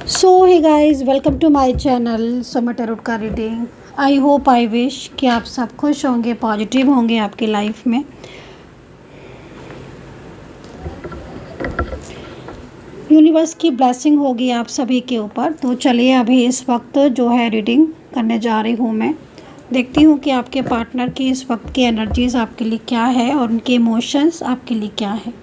So hey guys, welcome to my channel Soma tarot का reading. I hope I wish कि आप सब खुश होंगे, पॉजिटिव होंगे आपकी लाइफ में। यूनिवर्स की ब्लेसिंग होगी आप सभी के ऊपर। तो चलिए अभी इस वक्त जो है रीडिंग करने जा रही हूँ मैं। देखती हूँ कि आपके पार्टनर की इस वक्त की एनर्जीज़ आपके लिए क्या है और उनके इमोशंस आपके लिए क्या है।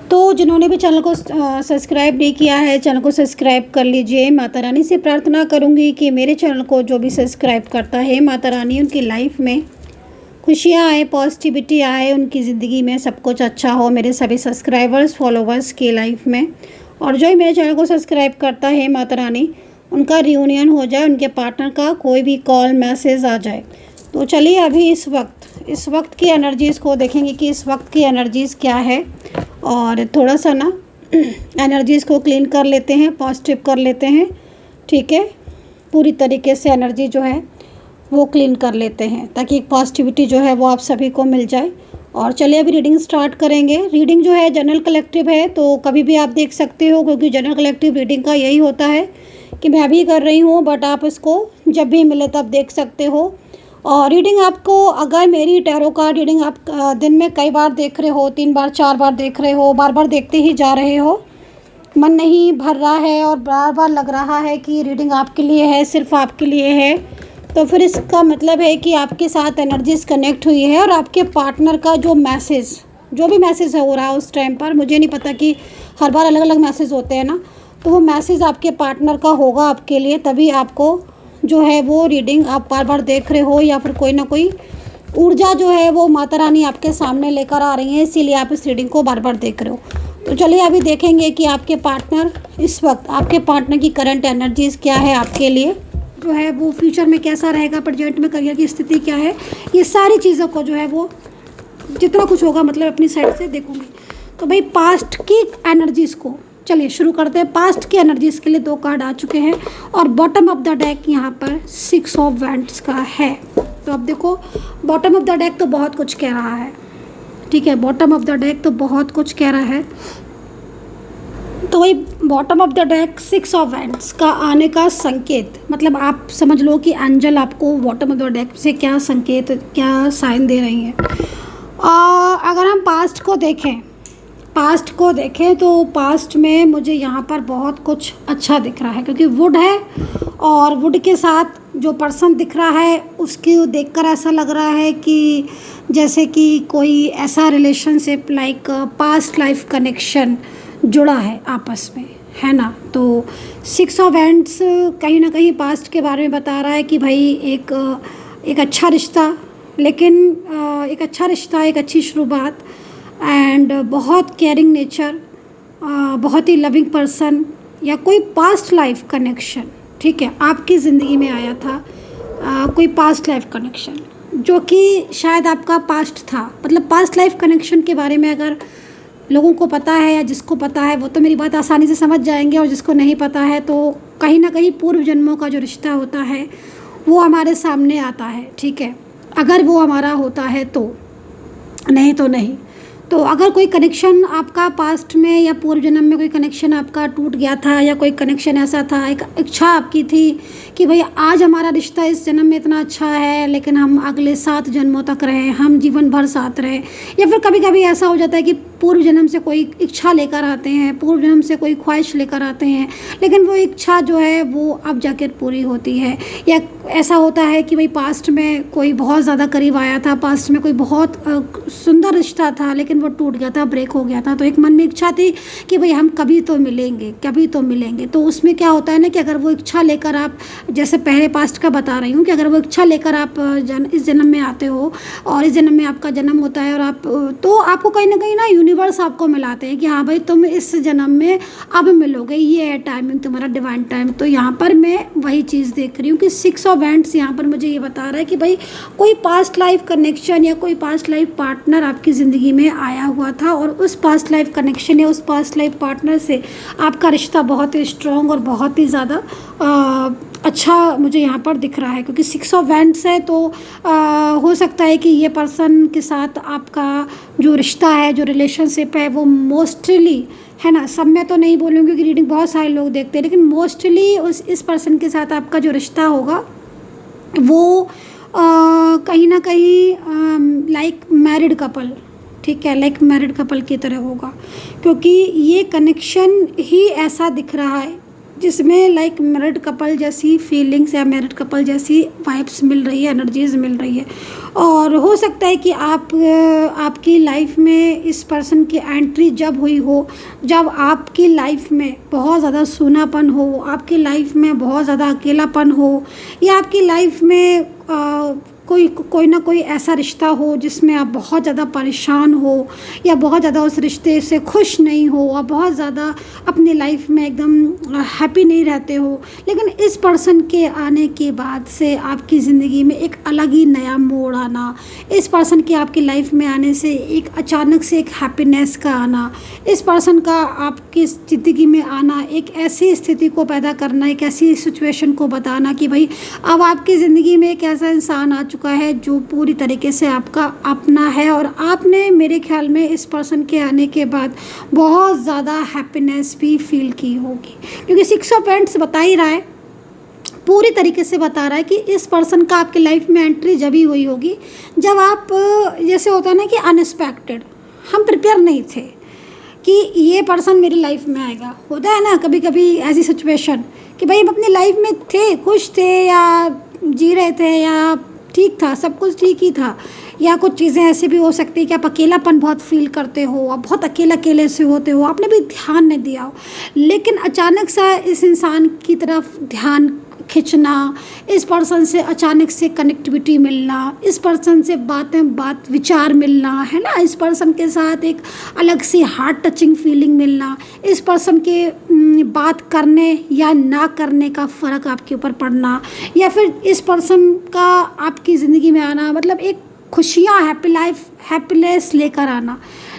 तो जिन्होंने भी चैनल को सब्सक्राइब नहीं किया है, चैनल को सब्सक्राइब कर लीजिए। माता रानी से प्रार्थना करूंगी कि मेरे चैनल को जो भी सब्सक्राइब करता है, माता रानी उनकी लाइफ में खुशियाँ आए, पॉजिटिविटी आए, उनकी ज़िंदगी में सब कुछ अच्छा हो, मेरे सभी सब्सक्राइबर्स फॉलोवर्स की लाइफ में। और जो ही मेरे चैनल को सब्सक्राइब करता है, माता रानी उनका रियूनियन हो जाए, उनके पार्टनर का कोई भी कॉल मैसेज आ जाए। तो चलिए अभी इस वक्त की एनर्जीज़ को देखेंगे कि इस वक्त की एनर्जीज़ क्या है। और थोड़ा सा ना एनर्जीज़ को क्लीन कर लेते हैं, पॉजिटिव कर लेते हैं, ठीक है। पूरी तरीके से एनर्जी जो है वो क्लीन कर लेते हैं ताकि एक पॉजिटिविटी जो है वो आप सभी को मिल जाए। और चलिए अभी रीडिंग स्टार्ट करेंगे। रीडिंग जो है जनरल कलेक्टिव है, तो कभी भी आप देख सकते हो, क्योंकि जनरल कलेक्टिव रीडिंग का यही होता है कि मैं अभी कर रही हूँ, बट आप इसको जब भी मिले तब देख सकते हो। और रीडिंग आपको, अगर मेरी टैरो कार्ड रीडिंग आप दिन में कई बार देख रहे हो, 3 बार 4 बार देख रहे हो, बार बार देखते ही जा रहे हो, मन नहीं भर रहा है और बार बार लग रहा है कि रीडिंग आपके लिए है, सिर्फ आपके लिए है, तो फिर इसका मतलब है कि आपके साथ एनर्जीज कनेक्ट हुई है। और आपके पार्टनर का जो भी मैसेज हो रहा है उस टाइम पर, मुझे नहीं पता कि हर बार अलग अलग मैसेज होते हैं ना, तो वो मैसेज आपके पार्टनर का होगा आपके लिए, तभी आपको जो है वो रीडिंग आप बार बार देख रहे हो, या फिर कोई ना कोई ऊर्जा जो है वो माता रानी आपके सामने लेकर आ रही है, इसीलिए आप इस रीडिंग को बार बार देख रहे हो। तो चलिए अभी देखेंगे कि आपके पार्टनर इस वक्त, आपके पार्टनर की करंट एनर्जीज़ क्या है आपके लिए, जो है वो फ्यूचर में कैसा रहेगा, प्रेजेंट में करियर की स्थिति क्या है, ये सारी चीज़ों को जो है वो जितना कुछ होगा मतलब अपनी साइड से देखूँगी। तो भाई पास्ट की एनर्जीज़ को चलिए शुरू करते हैं। पास्ट की एनर्जीज़ के लिए 2 कार्ड आ चुके हैं और बॉटम ऑफ द डेक यहाँ पर 6 ऑफ वैंड्स का है। तो अब देखो, बॉटम ऑफ द डेक तो बहुत कुछ कह रहा है, ठीक है। बॉटम ऑफ द डेक तो बहुत कुछ कह रहा है। तो वही bottom of the deck 6 of wands का आने का संकेत, मतलब आप समझ लो कि एंजल आपको बॉटम ऑफ द डेक से क्या संकेत, क्या साइन दे रही हैं। अगर हम पास्ट को देखें तो पास्ट में मुझे यहाँ पर बहुत कुछ अच्छा दिख रहा है, क्योंकि वुड है और वुड के साथ जो पर्सन दिख रहा है उसकी देखकर ऐसा लग रहा है कि जैसे कि कोई ऐसा relationship like past life connection जुड़ा है आपस में, है ना। तो 6 ऑफ वैंड्स कहीं ना कहीं पास्ट के बारे में बता रहा है कि भाई एक अच्छा रिश्ता, लेकिन एक अच्छा रिश्ता, एक अच्छी शुरुआत, एंड बहुत केयरिंग नेचर, बहुत ही लविंग पर्सन, या कोई पास्ट लाइफ कनेक्शन, ठीक है, आपकी ज़िंदगी में आया था। कोई पास्ट लाइफ कनेक्शन जो कि शायद आपका पास्ट था। मतलब पास्ट लाइफ कनेक्शन के बारे में अगर लोगों को पता है या जिसको पता है वो तो मेरी बात आसानी से समझ जाएंगे, और जिसको नहीं पता है तो कहीं ना कहीं पूर्व जन्मों का जो रिश्ता होता है वो हमारे सामने आता है, ठीक है। अगर वो हमारा होता है तो, नहीं तो नहीं। तो अगर कोई कनेक्शन आपका पास्ट में या पूर्व जन्म में कोई कनेक्शन आपका टूट गया था, या कोई कनेक्शन ऐसा था, एक इच्छा आपकी थी कि भाई आज हमारा रिश्ता इस जन्म में इतना अच्छा है, लेकिन हम अगले 7 जन्मों तक रहें, हम जीवन भर साथ रहें। या फिर कभी कभी ऐसा हो जाता है कि पूर्व जन्म से कोई इच्छा लेकर आते हैं, पूर्व जन्म से कोई ख्वाहिश लेकर आते हैं, लेकिन वो इच्छा जो है वो अब जाकर पूरी होती है। या ऐसा होता है कि भाई पास्ट में कोई बहुत ज़्यादा करीब आया था, पास्ट में कोई बहुत सुंदर रिश्ता था, लेकिन वो टूट गया था, ब्रेक हो गया था। तो एक मन में इच्छा थी कि भाई हम कभी तो मिलेंगे। तो उसमें क्या होता है ना कि अगर वो इच्छा लेकर आप, जैसे पहले पास्ट का बता रही हूँ, कि अगर वो इच्छा लेकर आप इस जन्म में आते हो और इस जन्म में आपका जन्म होता है, और आप तो आपको कहीं ना यूनिवर्स आपको मिलाते हैं कि हाँ भाई तुम इस जन्म में अब मिलोगे, ये है टाइमिंग तुम्हारा, डिवाइन टाइम। तो यहाँ पर मैं वही चीज़ देख रही हूँ कि 6 ऑफ वैंड्स यहाँ पर मुझे ये बता रहा है कि भाई कोई पास्ट लाइफ कनेक्शन या कोई पास्ट लाइफ पार्टनर आपकी ज़िंदगी में आया हुआ था, और उस पास्ट लाइफ कनेक्शन या उस पास्ट लाइफ पार्टनर से आपका रिश्ता बहुत ही स्ट्रॉन्ग और बहुत ही ज़्यादा अच्छा मुझे यहाँ पर दिख रहा है, क्योंकि 6 ऑफ वैंड्स है तो हो सकता है कि ये पर्सन के साथ आपका जो रिश्ता है, जो रिलेशनशिप है, वो मोस्टली, है ना, सब में तो नहीं बोलूँगी कि रीडिंग बहुत सारे लोग देखते हैं, लेकिन मोस्टली इस पर्सन के साथ आपका जो रिश्ता होगा वो कहीं ना कहीं लाइक मैरिड कपल, ठीक है, लाइक मैरिड कपल की तरह होगा, क्योंकि ये कनेक्शन ही ऐसा दिख रहा है जिसमें लाइक मैरिड कपल जैसी फीलिंग्स या मैरिड कपल जैसी वाइब्स मिल रही है, एनर्जीज मिल रही है। और हो सकता है कि आपकी लाइफ में इस पर्सन की एंट्री जब हुई हो, जब आपकी लाइफ में बहुत ज़्यादा सूनापन हो, आपकी लाइफ में बहुत ज़्यादा अकेलापन हो, या आपकी लाइफ में कोई ना कोई ऐसा रिश्ता हो जिसमें आप बहुत ज़्यादा परेशान हो, या बहुत ज़्यादा उस रिश्ते से खुश नहीं हो, और बहुत ज़्यादा अपनी लाइफ में एकदम हैप्पी नहीं रहते हो, लेकिन इस पर्सन के आने के बाद से आपकी ज़िंदगी में एक अलग ही नया मोड़ आना, इस पर्सन के आपकी लाइफ में आने से एक अचानक से एक हैप्पीनेस का आना, इस पर्सन का आपकी ज़िंदगी में आना एक ऐसी स्थिति को पैदा करना, एक ऐसी सिचुएशन को बताना कि भाई अब आपकी ज़िंदगी में एक ऐसा इंसान आ चुका है जो पूरी तरीके से आपका अपना है, और आपने मेरे ख्याल में इस पर्सन के आने के बाद बहुत ज़्यादा हैप्पीनेस भी फील की होगी, क्योंकि 6 ऑफ पेंट्स बता ही रहा है, पूरी तरीके से बता रहा है कि इस पर्सन का आपकी लाइफ में एंट्री जब ही हुई होगी जब आप, जैसे होता है ना कि अनएक्सपेक्टेड, हम प्रिपेयर नहीं थे कि ये पर्सन मेरी लाइफ में आएगा। होता है ना कभी कभी ऐसी सिचुएशन कि भाई हम अपनी लाइफ में थे, खुश थे, या जी रहे थे, या ठीक था, सब कुछ ठीक ही था, या कुछ चीज़ें ऐसी भी हो सकती है कि आप अकेलापन बहुत फील करते हो, आप बहुत अकेले से होते हो, आपने भी ध्यान नहीं दिया हो, लेकिन अचानक सा इस इंसान की तरफ ध्यान खिंचना, इस पर्सन से अचानक से कनेक्टिविटी मिलना, इस पर्सन से बात विचार मिलना, है ना, इस पर्सन के साथ एक अलग सी हार्ट टचिंग फीलिंग मिलना, इस पर्सन के बात करने या ना करने का फ़र्क आपके ऊपर पड़ना, या फिर इस पर्सन का आपकी ज़िंदगी में आना, मतलब एक खुशियाँ, हैप्पीनेस लेकर आना,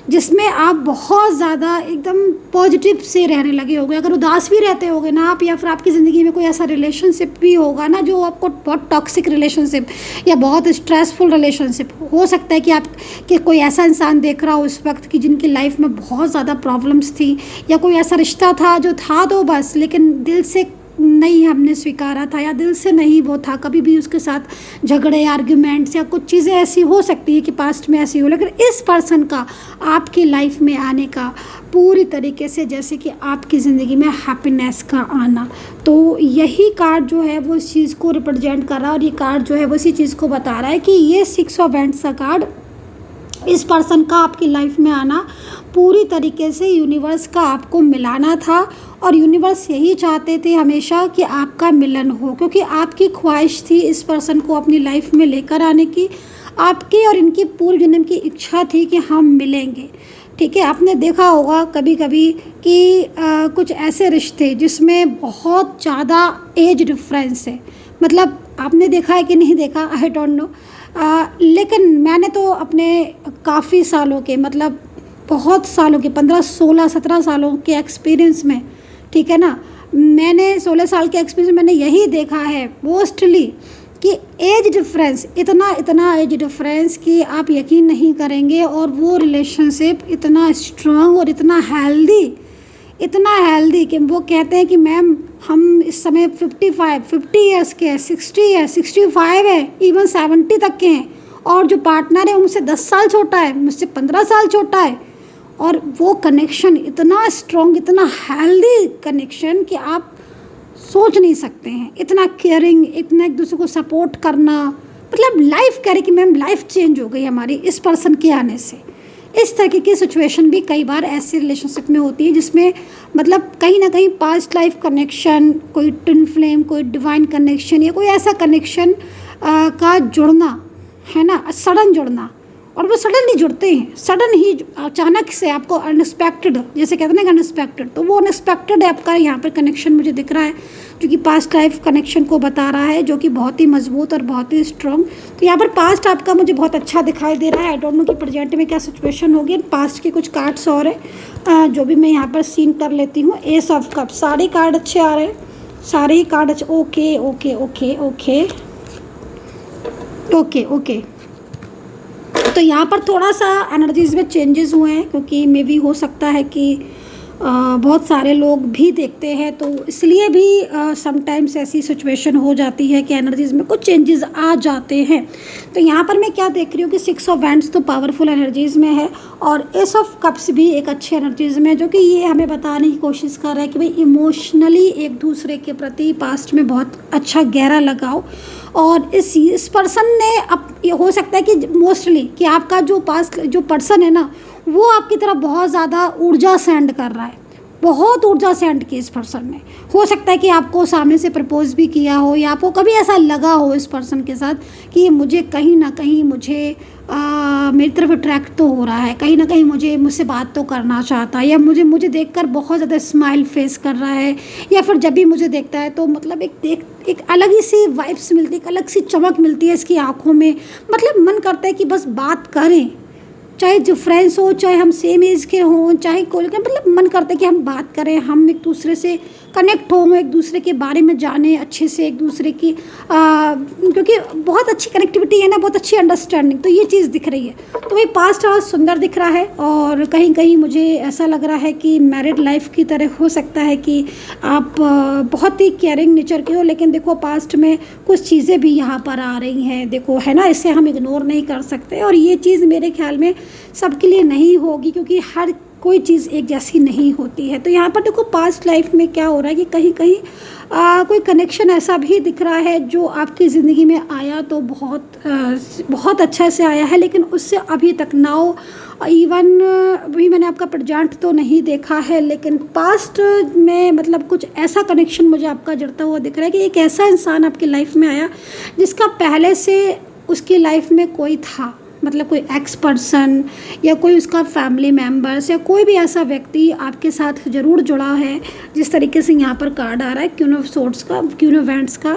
जिसमें आप बहुत ज़्यादा एकदम पॉजिटिव से रहने लगे होगे। अगर उदास भी रहते होगे ना आप, या फिर आपकी ज़िंदगी में कोई ऐसा रिलेशनशिप भी होगा ना जो आपको बहुत टॉक्सिक रिलेशनशिप या बहुत स्ट्रेसफुल रिलेशनशिप, हो सकता है कि आप कि कोई ऐसा इंसान देख रहा हो उस वक्त कि जिनकी लाइफ में बहुत ज़्यादा प्रॉब्लम्स थी, या कोई ऐसा रिश्ता था जो था तो बस, लेकिन दिल से नहीं हमने स्वीकारा था, या दिल से नहीं वो था, कभी भी उसके साथ झगड़े, आर्ग्यूमेंट्स, या कुछ चीज़ें ऐसी हो सकती है कि पास्ट में ऐसी हो, लेकिन इस पर्सन का आपकी लाइफ में आने का पूरी तरीके से जैसे कि आपकी ज़िंदगी में हैप्पीनेस का आना, तो यही कार्ड जो है वो इस चीज़ को रिप्रेजेंट कर रहा है, और ये कार्ड जो है वो इसी चीज़ को बता रहा है कि ये 6 ऑफ वैंड्स का कार्ड, इस पर्सन का आपकी लाइफ में आना पूरी तरीके से यूनिवर्स का आपको मिलाना था, और यूनिवर्स यही चाहते थे हमेशा कि आपका मिलन हो, क्योंकि आपकी ख्वाहिश थी इस पर्सन को अपनी लाइफ में लेकर आने की, आपकी और इनकी पूर्व जन्म की इच्छा थी कि हम मिलेंगे। ठीक है, आपने देखा होगा कभी कभी कि कुछ ऐसे रिश्ते जिसमें बहुत ज़्यादा एज डिफरेंस है, मतलब आपने देखा है कि नहीं देखा, आई डोंट नो, लेकिन मैंने तो अपने काफ़ी सालों के, मतलब बहुत सालों के, 15, 16, 17 सालों के एक्सपीरियंस में, ठीक है ना, मैंने 16 साल के एक्सपीरियंस मैंने यही देखा है मोस्टली कि एज डिफरेंस, इतना एज डिफरेंस कि आप यकीन नहीं करेंगे, और वो रिलेशनशिप इतना स्ट्रांग और इतना हेल्दी कि वो कहते हैं कि मैम हम इस समय 50 ईयर्स के हैं, 60 है, 65 है, इवन 70 तक के हैं, और जो पार्टनर है वो मुझसे 10 साल छोटा है, मुझसे 15 साल छोटा है, और वो कनेक्शन इतना स्ट्रॉन्ग, इतना हेल्दी कनेक्शन कि आप सोच नहीं सकते हैं, इतना केयरिंग, इतना एक दूसरे को सपोर्ट करना, मतलब लाइफ कह रही कि मैम लाइफ चेंज हो गई हमारी इस पर्सन के आने से। इस तरह की सिचुएशन भी कई बार ऐसे रिलेशनशिप में होती है जिसमें मतलब कहीं ना कहीं पास्ट लाइफ कनेक्शन, कोई ट्विन फ्लेम, कोई डिवाइन कनेक्शन, या कोई ऐसा कनेक्शन का जुड़ना, है ना, सडन जुड़ना, और वो सडनली जुड़ते हैं, सडन ही अचानक से आपको अनएक्सपेक्टेड, जैसे कहते हैं ना अनएक्सपेक्टेड, तो वो अनएक्सपेक्टेड है आपका यहाँ पर कनेक्शन मुझे दिख रहा है, जो कि पास्ट लाइफ कनेक्शन को बता रहा है, जो कि बहुत ही मजबूत और बहुत ही स्ट्रॉन्ग। तो यहाँ पर पास्ट आपका मुझे बहुत अच्छा दिखाई दे रहा है। आई डोंट नो कि प्रेजेंट में क्या सिचुएशन होगी। पास्ट के कुछ कार्ड्स और है जो भी मैं यहाँ पर सीन कर लेती हूँ। एस ऑफ कप, सारे कार्ड अच्छे आ रहे हैं, सारे ही कार्ड अच्छे, okay okay okay okay okay okay. तो यहाँ पर थोड़ा सा एनर्जीज में चेंजेस हुए हैं, क्योंकि मे भी हो सकता है कि बहुत सारे लोग भी देखते हैं, तो इसलिए भी समटाइम्स ऐसी सिचुएशन हो जाती है कि एनर्जीज में कुछ चेंजेस आ जाते हैं। तो यहाँ पर मैं क्या देख रही हूँ कि 6 ऑफ वैंड्स तो पावरफुल एनर्जीज में है, और एस ऑफ कप्स भी एक अच्छी एनर्जीज में है, जो कि ये हमें बताने की कोशिश कर रहा है कि भाई इमोशनली एक दूसरे के प्रति पास्ट में बहुत अच्छा गहरा लगाव, और इस पर्सन ने अब ये हो सकता है कि मोस्टली कि आपका जो पास्ट जो पर्सन है ना, वो आपकी तरफ बहुत ज़्यादा ऊर्जा सेंड कर रहा है, बहुत ऊर्जा सेंड की इस पर्सन ने। हो सकता है कि आपको सामने से प्रपोज भी किया हो, या आपको कभी ऐसा लगा हो इस पर्सन के साथ कि ये मुझे कहीं ना कहीं मुझे मेरी तरफ अट्रैक्ट तो हो रहा है, कहीं ना कहीं मुझसे बात तो करना चाहता है, या मुझे देखकर बहुत ज़्यादा स्माइल फेस कर रहा है, या फिर जब भी मुझे देखता है तो मतलब एक अलग ही सी वाइब्स मिलती है, एक अलग सी चमक मिलती है इसकी आँखों में। मतलब मन करता है कि बस बात करें, चाहे जो फ्रेंड्स हो, चाहे हम सेम एज के हों, चाहे कोई, मतलब मन करता है कि हम बात करें, हम एक दूसरे से कनेक्ट हों, एक दूसरे के बारे में जानें अच्छे से, एक दूसरे की क्योंकि बहुत अच्छी कनेक्टिविटी है ना, बहुत अच्छी अंडरस्टैंडिंग, तो ये चीज़ दिख रही है। तो वही पास्ट बहुत सुंदर दिख रहा है, और कहीं कहीं मुझे ऐसा लग रहा है कि मैरिड लाइफ की तरह हो सकता है कि आप बहुत ही केयरिंग नेचर के हो, लेकिन देखो पास्ट में कुछ चीज़ें भी यहाँ पर आ रही हैं, देखो है ना, इसे हम इग्नोर नहीं कर सकते, और ये चीज़ मेरे ख्याल में सबके लिए नहीं होगी, क्योंकि हर कोई चीज़ एक जैसी नहीं होती है। तो यहाँ पर देखो पास्ट लाइफ में क्या हो रहा है कि कहीं कहीं कोई कनेक्शन ऐसा भी दिख रहा है जो आपकी ज़िंदगी में आया तो बहुत अच्छा से आया है, लेकिन उससे अभी तक नाउ इवन अभी मैंने आपका प्रेजेंट तो नहीं देखा है, लेकिन पास्ट में मतलब कुछ ऐसा कनेक्शन मुझे आपका जुड़ता हुआ दिख रहा है कि एक ऐसा इंसान आपकी लाइफ में आया जिसका पहले से उसकी लाइफ में कोई था, मतलब कोई एक्स पर्सन या कोई उसका फैमिली मेम्बर्स या कोई भी ऐसा व्यक्ति आपके साथ ज़रूर जुड़ा है। जिस तरीके से यहाँ पर कार्ड आ रहा है क्वीन ऑफ सोर्ड्स का, क्वीन ऑफ वैंड्स का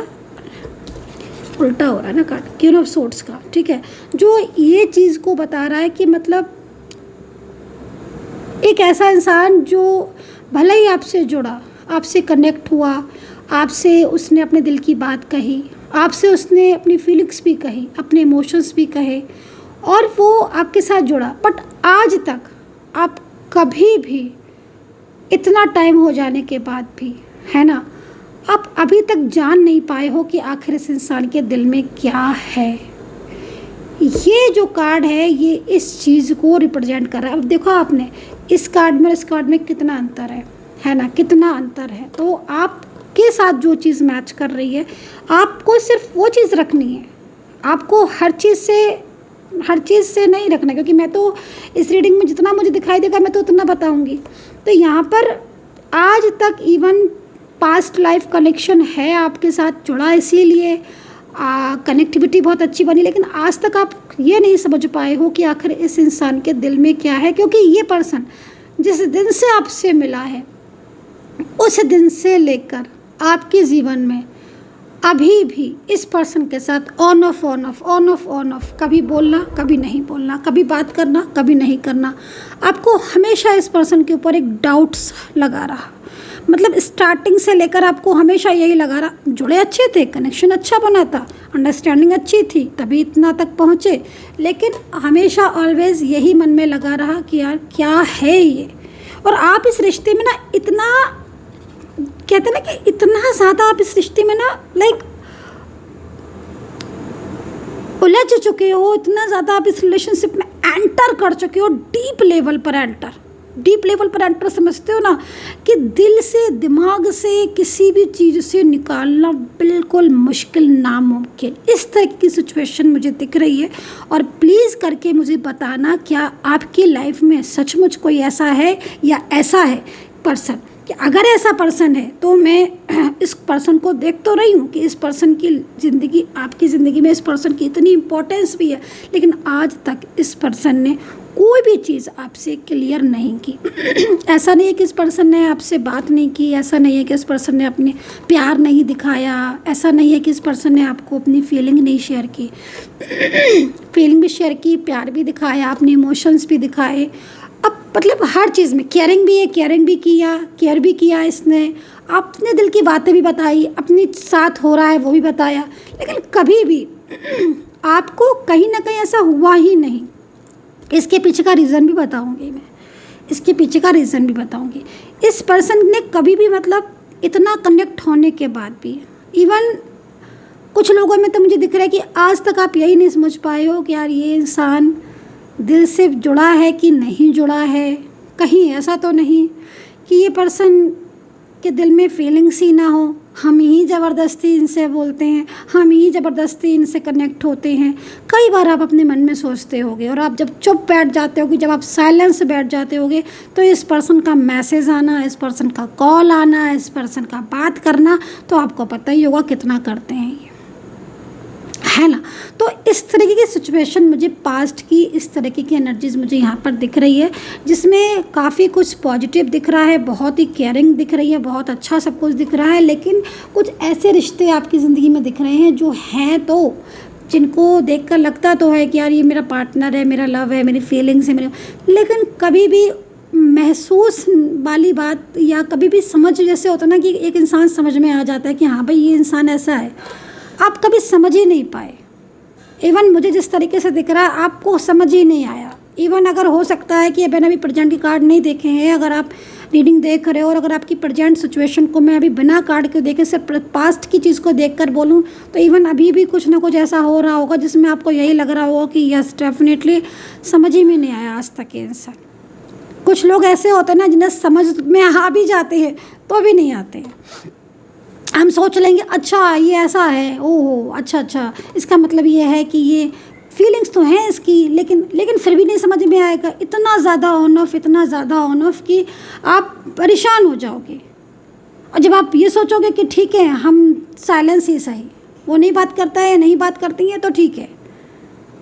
उल्टा हो रहा है ना कार्ड, क्वीन ऑफ सोर्ड्स का, ठीक है, जो ये चीज़ को बता रहा है कि मतलब एक ऐसा इंसान जो भले ही आपसे जुड़ा, आपसे कनेक्ट हुआ, आपसे उसने अपने दिल की बात कही, आपसे उसने अपनी फीलिंग्स भी कही, अपने इमोशंस भी कहे, और वो आपके साथ जुड़ा, बट आज तक आप कभी भी इतना टाइम हो जाने के बाद भी, है ना, आप अभी तक जान नहीं पाए हो कि आखिर इस इंसान के दिल में क्या है। ये जो कार्ड है ये इस चीज़ को रिप्रेजेंट कर रहा है। अब देखो आपने इस कार्ड में और इस कार्ड में कितना अंतर है ना, कितना अंतर है। तो आपके साथ जो चीज़ मैच कर रही है, आपको सिर्फ वो चीज़ रखनी है, आपको हर चीज़ से नहीं रखना, क्योंकि मैं तो इस रीडिंग में जितना मुझे दिखाई देगा मैं तो उतना बताऊंगी। तो यहाँ पर आज तक इवन पास्ट लाइफ कनेक्शन है आपके साथ जुड़ा, इसीलिए कनेक्टिविटी बहुत अच्छी बनी, लेकिन आज तक आप ये नहीं समझ पाए हो कि आखिर इस इंसान के दिल में क्या है। क्योंकि ये पर्सन जिस दिन से आपसे मिला है उस दिन से लेकर आपके जीवन में अभी भी इस पर्सन के साथ ऑन ऑफ, कभी बोलना कभी नहीं बोलना, कभी बात करना कभी नहीं करना, आपको हमेशा इस पर्सन के ऊपर एक डाउट्स लगा रहा। मतलब स्टार्टिंग से लेकर आपको हमेशा यही लगा रहा, जुड़े अच्छे थे, कनेक्शन अच्छा बना था, अंडरस्टैंडिंग अच्छी थी, तभी इतना तक पहुँचे, लेकिन हमेशा ऑलवेज यही मन में लगा रहा कि यार क्या है ये। और आप इस रिश्ते में ना इतना, कहते हैं ना कि इतना ज़्यादा आप इस रिश्ते में ना उलझ चुके हो, इतना ज़्यादा आप इस रिलेशनशिप में एंटर कर चुके हो, डीप लेवल पर एंटर समझते हो ना, कि दिल से दिमाग से किसी भी चीज़ से निकालना बिल्कुल मुश्किल, नामुमकिन, इस तरह की सिचुएशन मुझे दिख रही है। और प्लीज़ करके मुझे बताना क्या आपकी लाइफ में सचमुच कोई ऐसा है या ऐसा है पर्सन, कि अगर ऐसा पर्सन है तो मैं इस पर्सन को देख तो रही हूँ कि इस पर्सन की ज़िंदगी, आपकी ज़िंदगी में इस पर्सन की इतनी इम्पोर्टेंस भी है, लेकिन आज तक इस पर्सन ने कोई भी चीज़ आपसे क्लियर नहीं की। ऐसा नहीं है कि इस पर्सन ने आपसे बात नहीं की, ऐसा नहीं है कि इस पर्सन ने अपने प्यार नहीं दिखाया, ऐसा नहीं है कि इस पर्सन ने आपको अपनी फीलिंग नहीं शेयर की। फीलिंग भी शेयर की, प्यार भी दिखाया, अपने इमोशंस भी दिखाए, अब मतलब हर चीज़ में केयरिंग भी है, केयर भी किया इसने, अपने दिल की बातें भी बताई, अपने साथ हो रहा है वो भी बताया, लेकिन कभी भी आपको कहीं ना कहीं ऐसा हुआ ही नहीं। इसके पीछे का रीज़न भी बताऊंगी मैं, इसके पीछे का रीज़न भी बताऊंगी। इस पर्सन ने कभी भी मतलब इतना कनेक्ट होने के बाद भी, इवन कुछ लोगों में तो मुझे दिख रहा है कि आज तक आप यही नहीं समझ पाए हो कि यार ये इंसान दिल से जुड़ा है कि नहीं जुड़ा है। कहीं ऐसा तो नहीं कि ये पर्सन के दिल में फीलिंग्स ही ना हो, हम ही ज़बरदस्ती इनसे बोलते हैं, हम ही ज़बरदस्ती इनसे कनेक्ट होते हैं। कई बार आप अपने मन में सोचते होगे, और आप जब चुप बैठ जाते होगे, जब आप साइलेंस से बैठ जाते होगे, तो इस पर्सन का मैसेज आना, इस पर्सन का कॉल आना, इस पर्सन का बात करना, तो आपको पता ही होगा कितना करते हैं ये, है ना। तो इस तरीके की सिचुएशन मुझे पास्ट की, इस तरीके की एनर्जीज मुझे यहाँ पर दिख रही है, जिसमें काफ़ी कुछ पॉजिटिव दिख रहा है, बहुत ही केयरिंग दिख रही है, बहुत अच्छा सब कुछ दिख रहा है। लेकिन कुछ ऐसे रिश्ते आपकी ज़िंदगी में दिख रहे हैं जो हैं, तो जिनको देखकर लगता तो है कि यार ये मेरा पार्टनर है, मेरा लव है, मेरी फीलिंग्स है, मेरे, लेकिन कभी भी महसूस वाली बात, या कभी भी समझ, जैसे होता ना कि एक इंसान समझ में आ जाता है कि हाँ भाई ये इंसान ऐसा है, आप कभी समझ ही नहीं पाए। इवन मुझे जिस तरीके से दिख रहा है आपको समझ ही नहीं आया। इवन अगर हो सकता है कि मैंने अभी प्रेजेंट के कार्ड नहीं देखे हैं, अगर आप रीडिंग देख रहे हो और अगर आपकी प्रेजेंट सिचुएशन को मैं अभी बिना कार्ड के देखे सिर्फ पास्ट की चीज़ को देखकर बोलूं, तो इवन अभी भी कुछ ना कुछ ऐसा हो रहा होगा जिसमें आपको यही लग रहा होगा कि यस डेफिनेटली समझ ही में नहीं आया आज तक ये इंसान। कुछ लोग ऐसे होते हैं ना जिन्हें समझ में आ भी जाते हैं तो भी नहीं आते हैं। हम सोच लेंगे अच्छा ये ऐसा है, ओहो अच्छा, इसका मतलब ये है कि ये फीलिंग्स तो हैं इसकी, लेकिन फिर भी नहीं समझ में आएगा। इतना ज़्यादा ऑन ऑफ कि आप परेशान हो जाओगे। और जब आप ये सोचोगे कि ठीक है हम साइलेंस ही सही, वो नहीं बात करता है, नहीं बात करती है तो ठीक है,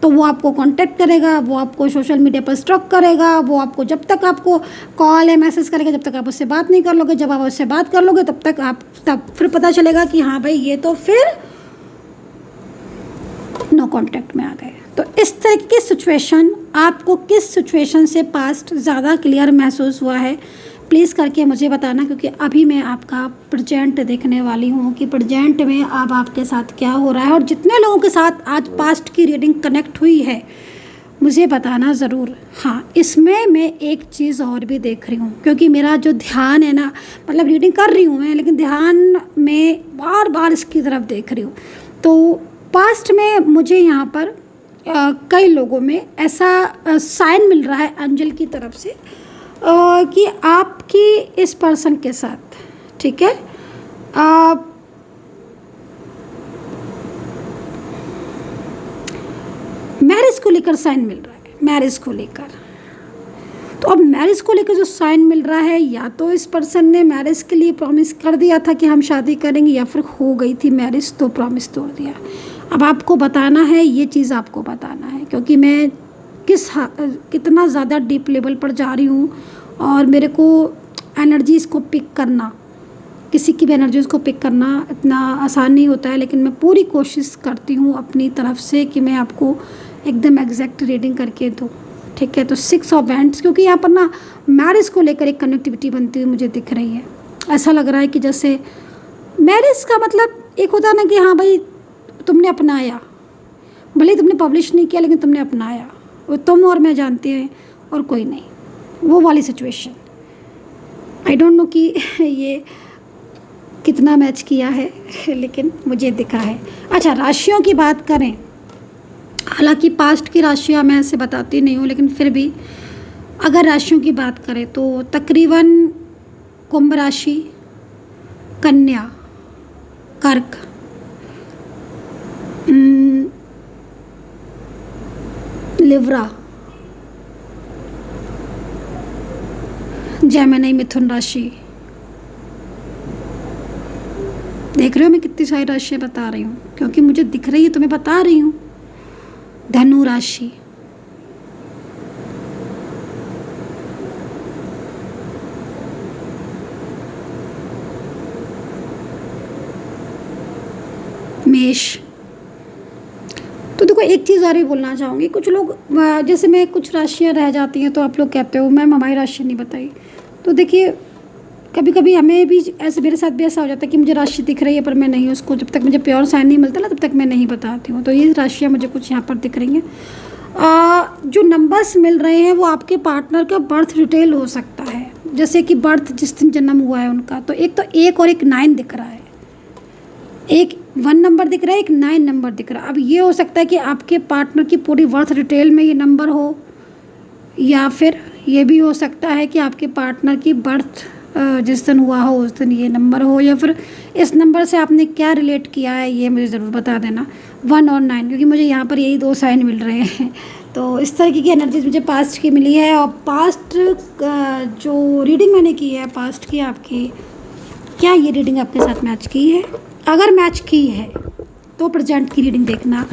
तो वो आपको कांटेक्ट करेगा, वो आपको सोशल मीडिया पर स्टॉक करेगा, वो आपको जब तक आपको कॉल या मैसेज करेगा जब तक आप उससे बात नहीं कर लोगे। जब आप उससे बात कर लोगे तब फिर पता चलेगा कि हाँ भाई ये तो फिर नो कांटेक्ट में आ गए। तो इस तरह की सिचुएशन, आपको किस सिचुएशन से पास्ट ज़्यादा क्लियर महसूस हुआ है प्लीज़ करके मुझे बताना, क्योंकि अभी मैं आपका प्रेजेंट देखने वाली हूँ कि प्रेजेंट में अब आपके साथ क्या हो रहा है। और जितने लोगों के साथ आज पास्ट की रीडिंग कनेक्ट हुई है मुझे बताना ज़रूर। हाँ, इसमें मैं एक चीज़ और भी देख रही हूँ, क्योंकि मेरा जो ध्यान है ना, मतलब रीडिंग कर रही हूँ मैं, लेकिन ध्यान में बार बार इसकी तरफ देख रही हूँ। तो पास्ट में मुझे यहाँ पर कई लोगों में ऐसा साइन मिल रहा है एंजल की तरफ से कि आपकी इस पर्सन के साथ, ठीक है, मैरिज को लेकर साइन मिल रहा है, मैरिज को लेकर। तो अब मैरिज को लेकर जो साइन मिल रहा है, या तो इस पर्सन ने मैरिज के लिए प्रॉमिस कर दिया था कि हम शादी करेंगे, या फिर हो गई थी मैरिज तो प्रॉमिस तोड़ दिया। अब आपको बताना है, ये चीज़ आपको बताना है, क्योंकि मैं कितना ज़्यादा डीप लेवल पर जा रही हूँ और मेरे को एनर्जीज़ को पिक करना, किसी की भी एनर्जीज़ को पिक करना इतना आसान नहीं होता है, लेकिन मैं पूरी कोशिश करती हूँ अपनी तरफ से कि मैं आपको एकदम एग्जैक्ट रीडिंग करके दूँ, ठीक है। तो 6 ऑफ वैंड्स, क्योंकि यहाँ पर ना मैरिज को लेकर एक कनेक्टिविटी बनती हुई मुझे दिख रही है। ऐसा लग रहा है कि जैसे मैरिज का मतलब एक होता है ना कि हाँ भाई तुमने अपनाया, भले ही तुमने पब्लिश नहीं किया लेकिन तुमने अपनाया, वो तुम और मैं जानते हैं और कोई नहीं, वो वाली सिचुएशन। आई डोंट नो कि ये कितना मैच किया है लेकिन मुझे दिखा है। अच्छा, राशियों की बात करें, हालांकि पास्ट की राशियाँ मैं ऐसे बताती नहीं हूँ, लेकिन फिर भी अगर राशियों की बात करें तो तकरीबन कुंभ राशि, कन्या, कर्क, लिब्रा, जेमिनी, मिथुन राशि। देख रहे हो मैं कितनी सारी राशियाँ बता रही हूँ, क्योंकि मुझे दिख रही है तो मैं बता रही हूँ। धनु राशि, मेष। तो देखो देखो एक चीज़ और भी बोलना चाहूँगी, कुछ लोग जैसे मैं कुछ राशियाँ रह जाती हैं तो आप लोग कहते हो मैम हमारी राशि नहीं बताई। तो देखिए कभी कभी हमें भी ऐसे, मेरे साथ भी ऐसा हो जाता है कि मुझे राशि दिख रही है पर मैं नहीं उसको, जब तक मुझे प्योर साइन नहीं मिलता ना तब तक मैं नहीं बताती हूँ। तो ये राशियाँ मुझे कुछ यहाँ पर दिख रही हैं। जो नंबर्स मिल रहे हैं वो आपके पार्टनर का बर्थ डिटेल हो सकता है, जैसे कि बर्थ जिस दिन जन्म हुआ है उनका। तो एक तो 1 और एक 9 दिख रहा है, एक 1 नंबर दिख रहा है, एक 9 नंबर दिख रहा है। अब ये हो सकता है कि आपके पार्टनर की पूरी बर्थ डिटेल में ये नंबर हो, या फिर ये भी हो सकता है कि आपके पार्टनर की बर्थ जिस दिन हुआ हो उस दिन ये नंबर हो, या फिर इस नंबर से आपने क्या रिलेट किया है ये मुझे ज़रूर बता देना, 1 और 9, क्योंकि मुझे यहाँ पर यही 2 साइन मिल रहे हैं। तो इस तरीके की एनर्जीज मुझे पास्ट की मिली है। और पास्ट जो रीडिंग मैंने की है पास्ट की आपकी, क्या ये रीडिंग आपके साथ मैच की है? अगर मैच की है तो प्रेजेंट की रीडिंग देखना,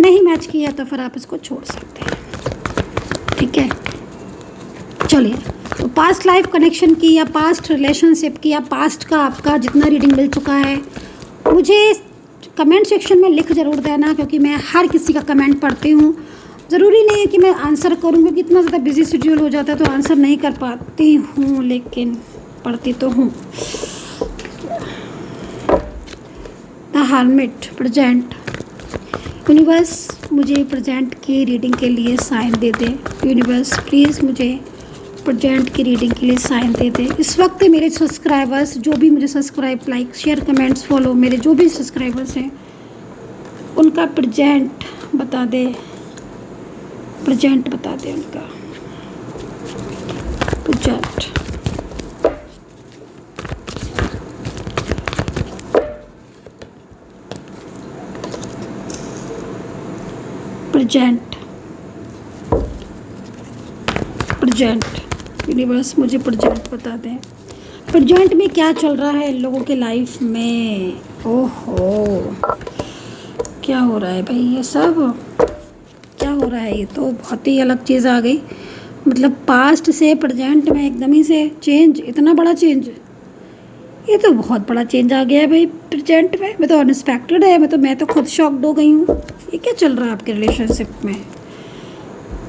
नहीं मैच की है तो फिर आप इसको छोड़ सकते हैं, ठीक है। चलिए, तो पास्ट लाइफ कनेक्शन की या पास्ट रिलेशनशिप की या पास्ट का आपका जितना रीडिंग मिल चुका है मुझे कमेंट सेक्शन में लिख ज़रूर देना, क्योंकि मैं हर किसी का कमेंट पढ़ती हूँ। ज़रूरी नहीं है कि मैं आंसर करूँ, क्योंकि इतना ज़्यादा बिजी शेड्यूल हो जाता है तो आंसर नहीं कर पाती हूँ, लेकिन पढ़ती तो हूँ। The hermit, present. यूनिवर्स मुझे प्रेजेंट की रीडिंग के लिए साइन दे दे। यूनिवर्स प्लीज़ मुझे प्रेजेंट की रीडिंग के लिए साइन दे दे। इस वक्त मेरे सब्सक्राइबर्स जो भी मुझे subscribe, like, share, comments, follow, मेरे जो भी सब्सक्राइबर्स हैं उनका प्रेजेंट बता दे, प्रेजेंट बता दे उनका प्रेजेंट। Present, present. यूनिवर्स मुझे प्रेजेंट बता दें, प्रेजेंट में क्या चल रहा है लोगों के लाइफ में। ओहो, क्या हो रहा है भाई, ये सब क्या हो रहा है? ये तो बहुत ही अलग चीज़ आ गई, मतलब पास्ट से प्रेजेंट में एकदम ही से चेंज, इतना बड़ा चेंज, ये तो बहुत बड़ा चेंज आ गया है भाई प्रेजेंट में। मैं तो अनएक्सपेक्टेड है, मैं तो खुद शॉक्ड हो गई हूँ। ये क्या चल रहा है आपके रिलेशनशिप में?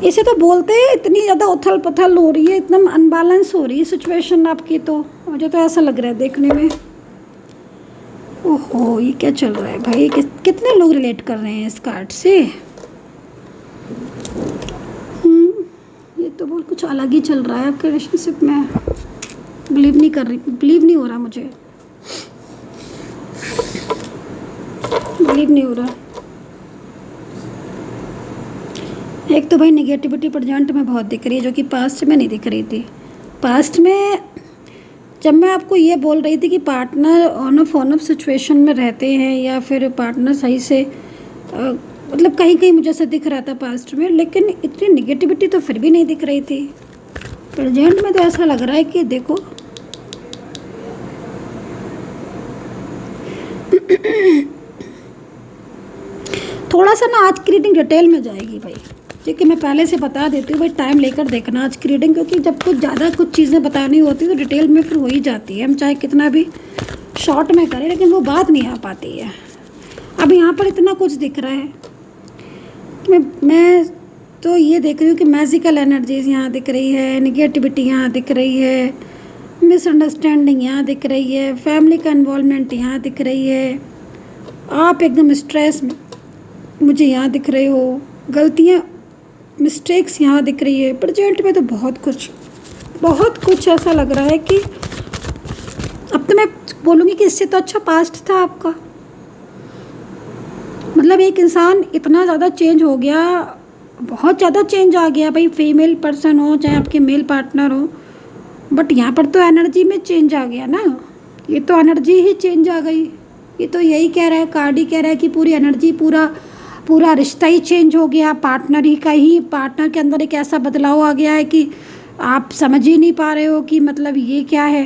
इसे तो बोलते हैं इतनी ज़्यादा उथल पुथल हो रही है, इतना अनबैलेंस हो रही है सिचुएशन आपकी, तो मुझे तो ऐसा लग रहा है देखने में। ओहो, ये क्या चल रहा है भाई? कितने लोग रिलेट कर रहे हैं इस कार्ड से? ये तो बहुत कुछ अलग ही चल रहा है आपके रिलेशनशिप में। बिलीव नहीं हो रहा मुझे, बिलीव नहीं हो रहा। एक तो भाई नेगेटिविटी प्रेजेंट में बहुत दिख रही है, जो कि पास्ट में नहीं दिख रही थी। पास्ट में जब मैं आपको ये बोल रही थी कि पार्टनर ऑन ऑफ सिचुएशन में रहते हैं, या फिर पार्टनर सही से मतलब कहीं कहीं मुझे ऐसा दिख रहा था पास्ट में, लेकिन इतनी नेगेटिविटी तो फिर भी नहीं दिख रही थी। प्रेजेंट में तो ऐसा लग रहा है कि देखो थोड़ा सा ना आज की रीडिंग डिटेल में जाएगी भाई, ठीक है। मैं पहले से बता देती हूँ भाई, टाइम लेकर देखना आज की रीडिंग, क्योंकि जब कुछ ज़्यादा कुछ चीज़ें बतानी होती तो डिटेल में फिर हो ही जाती है। हम चाहे कितना भी शॉर्ट में करें लेकिन वो बात नहीं आ पाती है। अब यहाँ पर इतना कुछ दिख रहा है, मैं तो ये देख रही हूँ कि मैजिकल एनर्जीज यहाँ दिख रही है, निगेटिविटी यहाँ दिख रही है, मिसअंडरस्टैंडिंग यहाँ दिख रही है, फैमिली का इन्वॉल्वमेंट यहाँ दिख रही है, आप एकदम स्ट्रेस में मुझे यहाँ दिख रहे हो, गलतियाँ, मिस्टेक्स यहाँ दिख रही है। प्रेजेंट में तो बहुत कुछ ऐसा लग रहा है कि अब तो मैं बोलूँगी कि इससे तो अच्छा पास्ट था आपका। मतलब एक इंसान इतना ज़्यादा चेंज हो गया, बहुत ज़्यादा चेंज आ गया भाई, फीमेल पर्सन हो चाहे आपके मेल पार्टनर हो, बट यहाँ पर तो एनर्जी में चेंज आ गया ना, ये तो एनर्जी ही चेंज आ गई। ये तो यही कह रहा है, कार्ड ही कह रहा है कि पूरी एनर्जी, पूरा रिश्ता ही चेंज हो गया, पार्टनर के अंदर एक ऐसा बदलाव आ गया है कि आप समझ ही नहीं पा रहे हो कि मतलब ये क्या है।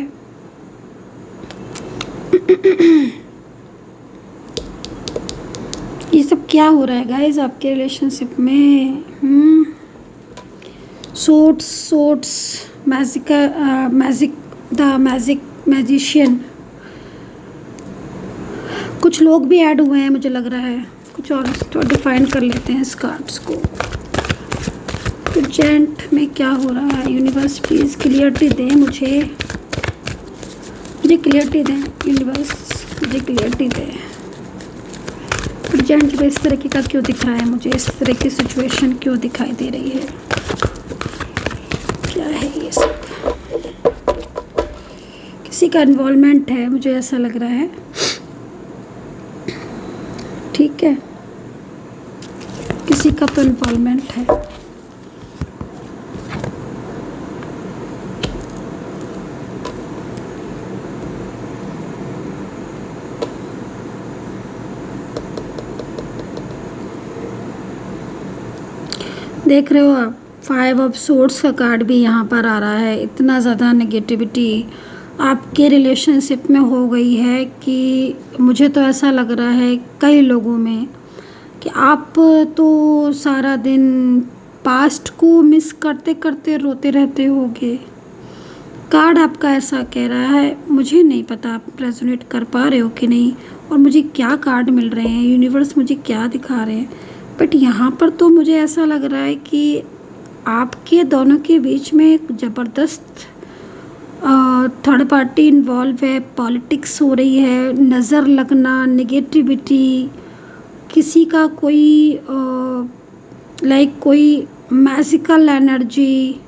ये सब क्या हो रहा है गाइस आपके रिलेशनशिप में? सोर्ट्स, मैजिशियन, कुछ लोग भी ऐड हुए हैं मुझे लग रहा है, कुछ और तो डिफाइन कर लेते हैं इस कार्ड्स को। प्रेजेंट में क्या हो रहा है, यूनिवर्स प्लीज़ क्लियरिटी दें मुझे क्लियरिटी दें यूनिवर्स, मुझे क्लियरिटी दें। प्रेजेंट में इस तरीके का क्यों दिख रहा है मुझे, इस तरह की सिचुएशन क्यों दिखाई दे रही है, क्या है ये सब? किसी का इन्वॉल्वमेंट है मुझे ऐसा लग रहा है, ठीक है, किसी का तो इन्वॉल्वमेंट है। देख रहे हो आप 5 ऑफ सोर्ड्स का कार्ड भी यहाँ पर आ रहा है। इतना ज़्यादा नेगेटिविटी आपके रिलेशनशिप में हो गई है कि मुझे तो ऐसा लग रहा है कई लोगों में कि आप तो सारा दिन पास्ट को मिस करते करते रोते रहते होगे। कार्ड आपका ऐसा कह रहा है, मुझे नहीं पता आप रेजोनेट कर पा रहे हो कि नहीं और मुझे क्या कार्ड मिल रहे हैं, यूनिवर्स मुझे क्या दिखा रहे हैं, बट यहाँ पर तो मुझे ऐसा लग रहा है कि आपके दोनों के बीच में एक ज़बरदस्त थर्ड पार्टी इन्वॉल्व है, पॉलिटिक्स हो रही है, नज़र लगना, नेगेटिविटी, किसी का कोई लाइक कोई मैजिकल एनर्जी,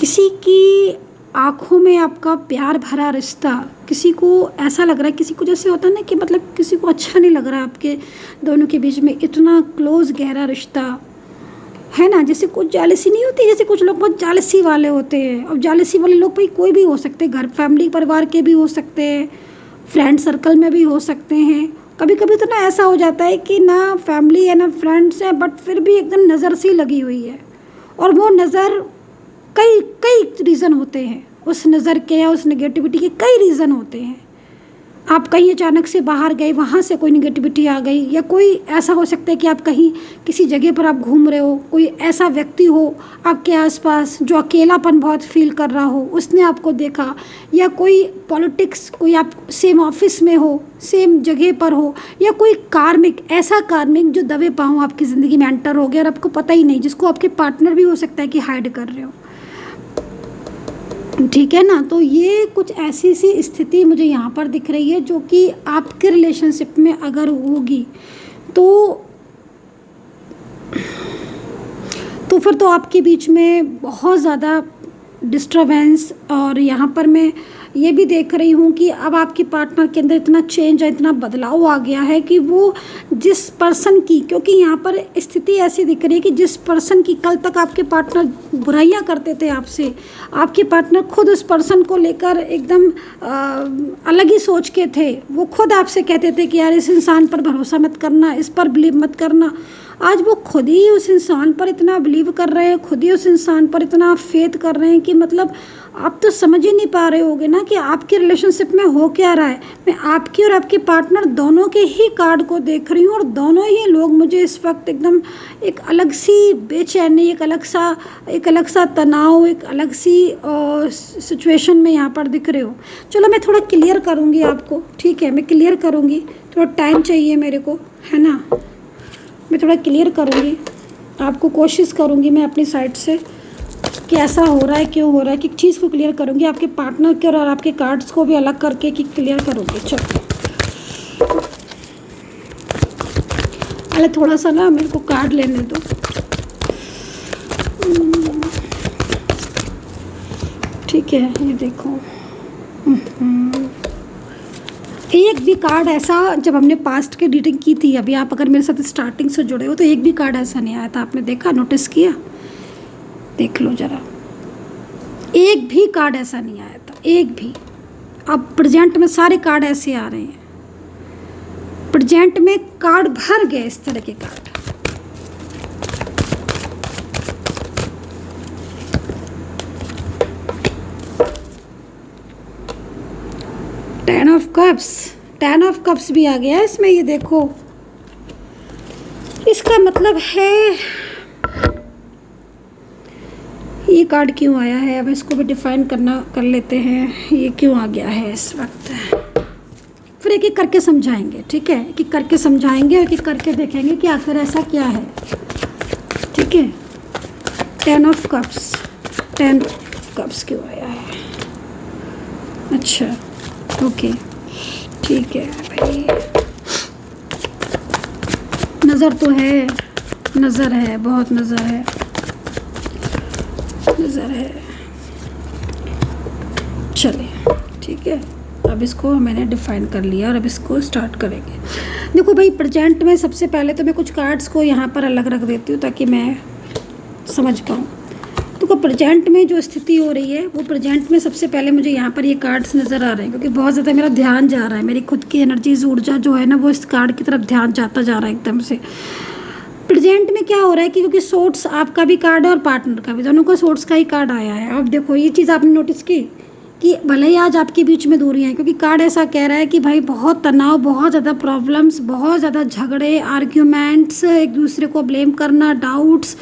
किसी की आँखों में आपका प्यार भरा रिश्ता, किसी को ऐसा लग रहा है, किसी को जैसे होता है ना कि मतलब किसी को अच्छा नहीं लग रहा आपके दोनों के बीच में इतना क्लोज गहरा रिश्ता है ना। जैसे कुछ जालसी नहीं होती, जैसे कुछ लोग बहुत जालसी वाले होते हैं। अब जालसी वाले लोग भाई कोई भी हो सकते हैं, घर फैमिली परिवार के भी हो सकते हैं, फ्रेंड सर्कल में भी हो सकते हैं। कभी कभी तो ना ऐसा हो जाता है कि ना फैमिली है ना फ्रेंड्स है, बट फिर भी एकदम नज़र सी लगी हुई है और वो नज़र कई कई रीज़न होते हैं उस नज़र के या उस नेगेटिविटी के कई रीज़न होते हैं। आप कहीं अचानक से बाहर गए, वहाँ से कोई नेगेटिविटी आ गई, या कोई ऐसा हो सकता है कि आप कहीं किसी जगह पर आप घूम रहे हो, कोई ऐसा व्यक्ति हो आपके आसपास जो अकेलापन बहुत फील कर रहा हो, उसने आपको देखा, या कोई पॉलिटिक्स, कोई आप सेम ऑफिस में हो, सेम जगह पर हो, या कोई कार्मिक, ऐसा कार्मिक जो दबे पाँव आपकी ज़िंदगी में एंटर हो गया और आपको पता ही नहीं, जिसको आपके पार्टनर भी हो सकता है कि हाइड कर रहे हो, ठीक है ना। तो ये कुछ ऐसी सी स्थिति मुझे यहाँ पर दिख रही है जो कि आपके रिलेशनशिप में अगर होगी तो फिर तो आपके बीच में बहुत ज़्यादा डिस्टर्बेंस। और यहाँ पर मैं ये भी देख रही हूँ कि अब आपके पार्टनर के अंदर इतना चेंज है, इतना बदलाव आ गया है कि वो जिस पर्सन की, क्योंकि यहाँ पर स्थिति ऐसी दिख रही है कि जिस पर्सन की कल तक आपके पार्टनर बुराइयाँ करते थे आपसे, आपके पार्टनर खुद उस पर्सन को लेकर एकदम अलग ही सोच के थे। वो खुद आपसे कहते थे कि यार इस इंसान पर भरोसा मत करना, इस पर बिलीव मत करना। आज वो खुद ही उस इंसान पर इतना बिलीव कर रहे हैं, खुद ही उस इंसान पर इतना फेथ कर रहे हैं कि मतलब आप तो समझ ही नहीं पा रहे होगे ना कि आपके रिलेशनशिप में हो क्या रहा है। मैं आपकी और आपके पार्टनर दोनों के ही कार्ड को देख रही हूँ और दोनों ही लोग मुझे इस वक्त एकदम एक अलग सी बेचैनी, एक अलग सा तनाव, एक अलग सी सिचुएशन में यहाँ पर दिख रहे हो। चलो मैं थोड़ा क्लियर करूँगी आपको, ठीक है, मैं क्लियर करूँगी, थोड़ा टाइम चाहिए मेरे को, है ना। मैं थोड़ा क्लियर करूँगी आपको, कोशिश करूँगी मैं अपनी साइड से कि ऐसा हो रहा है, क्यों हो रहा है, कि चीज़ को क्लियर करूँगी, आपके पार्टनर के और आपके कार्ड्स को भी अलग करके कि क्लियर करूँगी। चलो पहले थोड़ा सा ना मेरे को कार्ड लेने दो। ठीक है, ये देखो, एक भी कार्ड ऐसा, जब हमने पास्ट की रीडिंग की थी, अभी आप अगर मेरे साथ स्टार्टिंग से जुड़े हो तो एक भी कार्ड ऐसा नहीं आया था। आपने देखा, नोटिस किया, देख लो ज़रा, एक भी कार्ड ऐसा नहीं आया था, एक भी। अब प्रेजेंट में सारे कार्ड ऐसे आ रहे हैं, प्रेजेंट में कार्ड भर गए इस तरह के कार्ड। टेन ऑफ कप्स भी आ गया इसमें, ये देखो। इसका मतलब है ये कार्ड क्यों आया है, अब इसको भी डिफाइन कर लेते हैं, ये क्यों आ गया है इस वक्त। फिर एक एक करके समझाएंगे, ठीक है, एक एक करके समझाएंगे, एक एक करके देखेंगे कि आखिर ऐसा क्या है, ठीक है। 10 ऑफ कप्स, 10 कप्स क्यों आया है? अच्छा, ओके, ठीक है भाई, नज़र तो है, नज़र है, बहुत नज़र है, नज़र है। चलिए ठीक है, अब इसको मैंने डिफ़ाइन कर लिया और अब इसको स्टार्ट करेंगे। देखो भाई, प्रेजेंट में सबसे पहले तो मैं कुछ कार्ड्स को यहाँ पर अलग रख देती हूँ ताकि मैं समझ पाऊँ। तो प्रेजेंट में जो स्थिति हो रही है वो प्रेजेंट में सबसे पहले मुझे यहाँ पर ये कार्ड्स नज़र आ रहे हैं, क्योंकि बहुत ज़्यादा मेरा ध्यान जा रहा है, मेरी खुद की एनर्जीज, ऊर्जा जो है ना वो इस कार्ड की तरफ ध्यान जाता जा रहा है एकदम से। प्रेजेंट में क्या हो रहा है कि क्योंकि सोर्ट्स आपका भी कार्ड है और पार्टनर का भी, दोनों का सोर्ट्स का ही कार्ड आया है। अब देखो ये चीज़ आपने नोटिस की कि भले ही आज आपके बीच में दूरियां हैं, क्योंकि कार्ड ऐसा कह रहा है कि भाई बहुत तनाव, बहुत ज़्यादा प्रॉब्लम्स, बहुत ज़्यादा झगड़े, आर्ग्यूमेंट्स, एक दूसरे को ब्लेम करना, डाउट्स,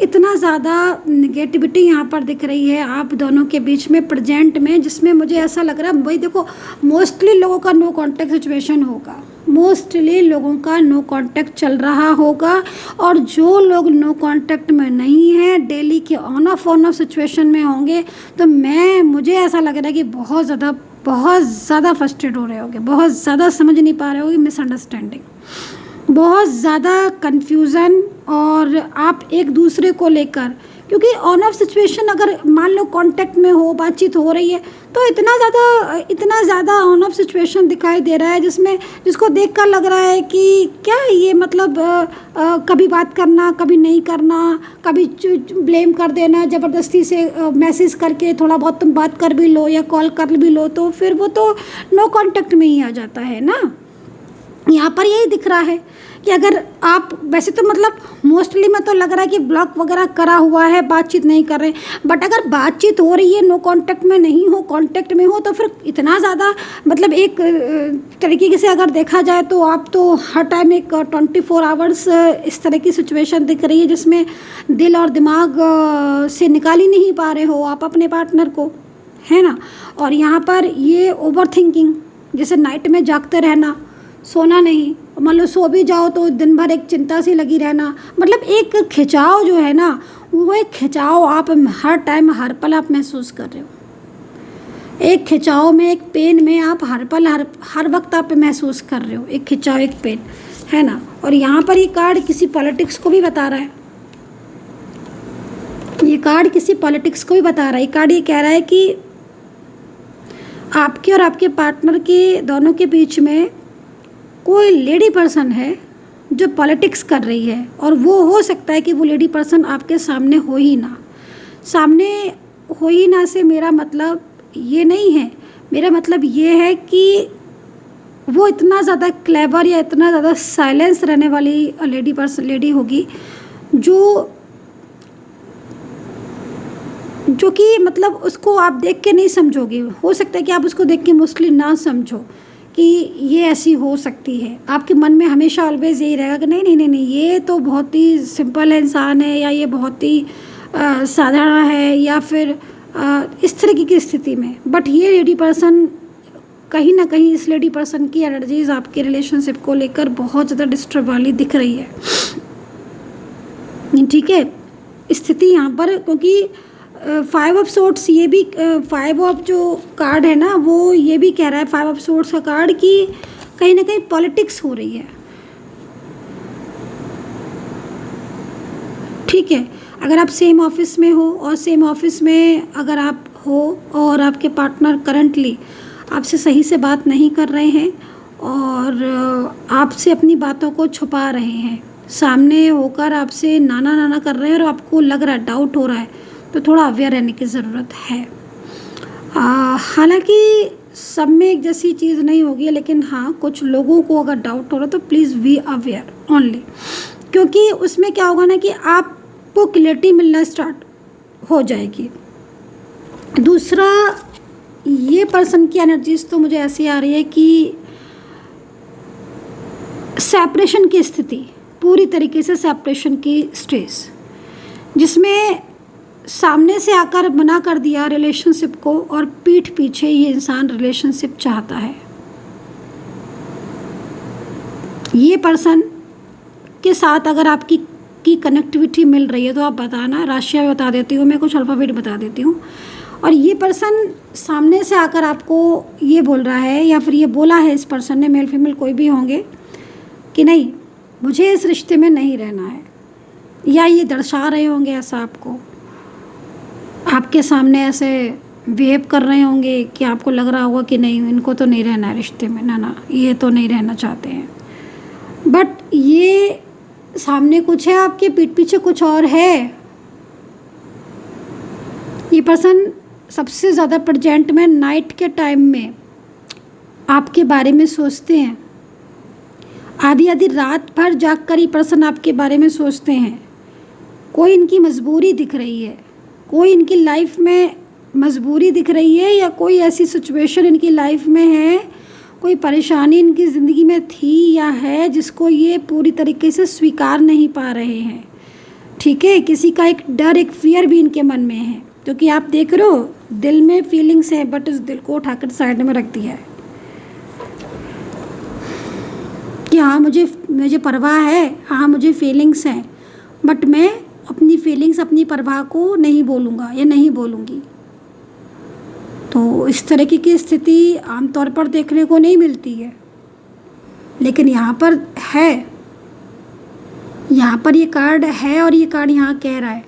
इतना ज़्यादा नेगेटिविटी यहाँ पर दिख रही है आप दोनों के बीच में प्रेजेंट में, जिसमें मुझे ऐसा लग रहा है भाई देखो मोस्टली लोगों का नो कांटेक्ट सिचुएशन होगा, मोस्टली लोगों का नो कांटेक्ट चल रहा होगा। और जो लोग नो कांटेक्ट में नहीं हैं, डेली के ऑन ऑफ सिचुएशन में होंगे, तो मुझे ऐसा लग रहा है कि बहुत ज़्यादा फ्रस्ट्रेट हो रहे होंगे, बहुत ज़्यादा समझ नहीं पा रहे होंगे, मिसअंडरस्टैंडिंग, बहुत ज़्यादा कन्फ्यूज़न, और आप एक दूसरे को लेकर, क्योंकि ऑन ऑफ सिचुएशन अगर मान लो कांटेक्ट में हो, बातचीत हो रही है, तो इतना ज़्यादा ऑन ऑफ सिचुएशन दिखाई दे रहा है जिसको देखकर लग रहा है कि क्या ये मतलब कभी बात करना, कभी नहीं करना, कभी ब्लेम कर देना, ज़बरदस्ती से मैसेज करके थोड़ा बहुत तुम बात कर भी लो या कॉल कर भी लो, तो फिर वो तो नो कांटेक्ट में ही आ जाता है ना। यहाँ पर यही दिख रहा है कि अगर आप वैसे तो मतलब मोस्टली में तो लग रहा है कि ब्लॉक वगैरह करा हुआ है, बातचीत नहीं कर रहे, बट अगर बातचीत हो रही है, नो कांटेक्ट में नहीं हो, कांटेक्ट में हो, तो फिर इतना ज़्यादा मतलब एक तरीके से अगर देखा जाए तो आप तो हर टाइम एक 24 आवर्स इस तरह की सिचुएशन दिख रही है जिसमें दिल और दिमाग से निकाल ही नहीं पा रहे हो आप अपने पार्टनर को, है ना। और यहाँ पर ये ओवर थिंकिंग, जैसे नाइट में जागते रहना, सोना नहीं, मान लो सो भी जाओ तो दिन भर एक चिंता सी लगी रहना, मतलब एक खिंचाव जो है ना, वो एक खिंचाव आप हर टाइम हर पल आप महसूस कर रहे हो, एक खिंचाव में, एक पेन में आप हर पल हर वक्त आप महसूस कर रहे हो, एक खिंचाव, एक पेन, है ना। और यहाँ पर ये कार्ड किसी पॉलिटिक्स को भी बता रहा है, ये कार्ड किसी पॉलिटिक्स को भी बता रहा है। ये कार्ड ये कह रहा है कि आपके और आपके पार्टनर के दोनों के बीच में कोई लेडी पर्सन है जो पॉलिटिक्स कर रही है, और वो हो सकता है कि वो लेडी पर्सन आपके सामने हो ही ना। सामने हो ही ना से मेरा मतलब ये नहीं है, मेरा मतलब ये है कि वो इतना ज़्यादा क्लेवर या इतना ज़्यादा साइलेंस रहने वाली लेडी होगी जो कि मतलब उसको आप देख के नहीं समझोगे। हो सकता है कि आप उसको देख के मोस्टली ना समझो कि ये ऐसी हो सकती है, आपके मन में हमेशा ऑलवेज यही रहेगा कि नहीं ये तो बहुत ही सिंपल इंसान है, या ये बहुत ही साधारण है, या फिर इस तरीके की स्थिति में। बट ये लेडी पर्सन कहीं ना कहीं, इस लेडी पर्सन की एनर्जीज आपके रिलेशनशिप को लेकर बहुत ज़्यादा डिस्टर्ब वाली दिख रही है, ठीक है। स्थिति यहाँ पर, क्योंकि 5 ऑफ सोर्ट्स, ये भी 5 ऑफ जो कार्ड है ना वो ये भी कह रहा है, 5 ऑफ सोर्ट्स का कार्ड, कि कहीं ना कहीं पॉलिटिक्स हो रही है, ठीक है। अगर आप सेम ऑफिस में हो, और सेम ऑफिस में अगर आप हो और आपके पार्टनर करंटली आपसे सही से बात नहीं कर रहे हैं और आपसे अपनी बातों को छुपा रहे हैं, सामने होकर आपसे नाना कर रहे हैं, और आपको लग रहा है, डाउट हो रहा है, तो थोड़ा अवेयर रहने की ज़रूरत है। हालांकि सब में एक जैसी चीज़ नहीं होगी, लेकिन हाँ कुछ लोगों को अगर डाउट हो रहा है तो प्लीज़ बी अवेयर ओनली, क्योंकि उसमें क्या होगा ना कि आपको क्लैरिटी मिलना स्टार्ट हो जाएगी। दूसरा, ये पर्सन की एनर्जीज तो मुझे ऐसी आ रही है कि सेपरेशन की स्थिति, पूरी तरीके से सेपरेशन की स्टेज, जिसमें सामने से आकर मना कर दिया रिलेशनशिप को, और पीठ पीछे ये इंसान रिलेशनशिप चाहता है, ये पर्सन के साथ अगर आपकी कनेक्टिविटी मिल रही है तो आप बताना, राशियाँ बता देती हूँ मैं, कुछ अल्फ़ाबेट बता देती हूँ। और ये पर्सन सामने से आकर आपको ये बोल रहा है या फिर ये बोला है इस पर्सन ने, मेल फीमेल कोई भी होंगे, कि नहीं मुझे इस रिश्ते में नहीं रहना है, या ये दर्शा रहे होंगे ऐसा आपको, आपके सामने ऐसे बिहेव कर रहे होंगे कि आपको लग रहा होगा कि नहीं इनको तो नहीं रहना है रिश्ते में, ना ये तो नहीं रहना चाहते हैं। बट ये सामने कुछ है, आपके पीठ पीछे कुछ और है। ये पर्सन सबसे ज़्यादा प्रेजेंट में नाइट के टाइम में आपके बारे में सोचते हैं, आधी आधी रात भर जाग कर ये पर्सन आपके बारे में सोचते हैं। कोई इनकी मजबूरी दिख रही है, कोई इनकी लाइफ में मजबूरी दिख रही है, या कोई ऐसी सिचुएशन इनकी लाइफ में है, कोई परेशानी इनकी ज़िंदगी में थी या है जिसको ये पूरी तरीके से स्वीकार नहीं पा रहे हैं। ठीक है, किसी का एक डर, एक फियर भी इनके मन में है, क्योंकि आप देख रहे हो दिल में फीलिंग्स है, बट इस दिल को उठाकर साइड में रख दिया है कि हाँ मुझे परवाह है, हाँ मुझे फीलिंग्स हैं, बट मैं अपनी फीलिंग्स, अपनी परवाह को नहीं बोलूँगा या नहीं बोलूँगी। तो इस तरह की स्थिति आमतौर पर देखने को नहीं मिलती है, लेकिन यहाँ पर है, यहाँ पर ये कार्ड है। और ये कार्ड यहाँ कह रहा है,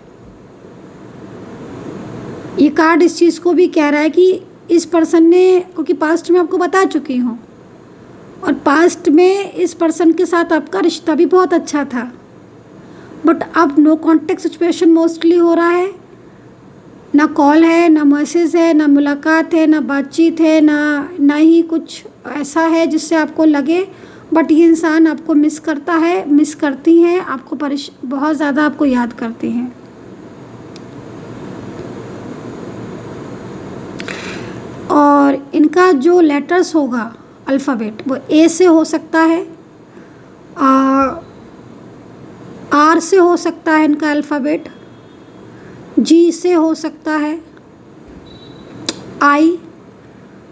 ये कार्ड इस चीज़ को भी कह रहा है कि इस पर्सन ने, क्योंकि पास्ट में आपको बता चुकी हूँ, और पास्ट में इस पर्सन के साथ आपका रिश्ता भी बहुत अच्छा था, बट अब नो कॉन्टेक्ट सिचुएशन मोस्टली हो रहा है। ना कॉल है, ना मैसेज है, ना मुलाकात है, ना बातचीत है, ना ही कुछ ऐसा है जिससे आपको लगे, बट ये इंसान आपको मिस करता है, मिस करती हैं, आपको बहुत ज़्यादा आपको याद करती हैं। और इनका जो लेटर्स होगा अल्फ़ाबेट, वो ए से हो सकता है, आर से हो सकता है इनका अल्फ़ाबेट, जी से हो सकता है, आई।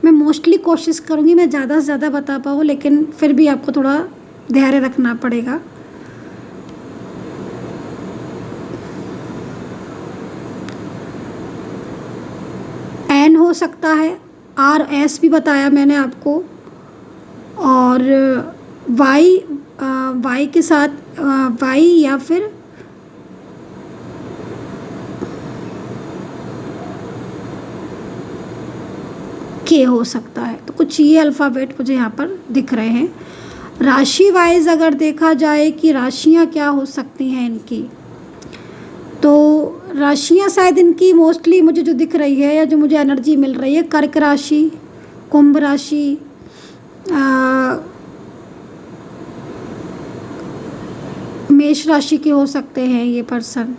मैं मोस्टली कोशिश करूँगी मैं ज़्यादा से ज़्यादा बता पाऊँ, लेकिन फिर भी आपको थोड़ा धैर्य रखना पड़ेगा। एन हो सकता है, आर एस भी बताया मैंने आपको, और वाई के साथ वाई या फिर के हो सकता है। तो कुछ ये अल्फ़ाबेट मुझे यहाँ पर दिख रहे हैं। राशि वाइज अगर देखा जाए कि राशियाँ क्या हो सकती हैं इनकी, तो राशियाँ शायद इनकी मोस्टली मुझे जो दिख रही है या जो मुझे एनर्जी मिल रही है, कर्क राशि, कुंभ राशि, मेष राशि के हो सकते हैं ये पर्सन,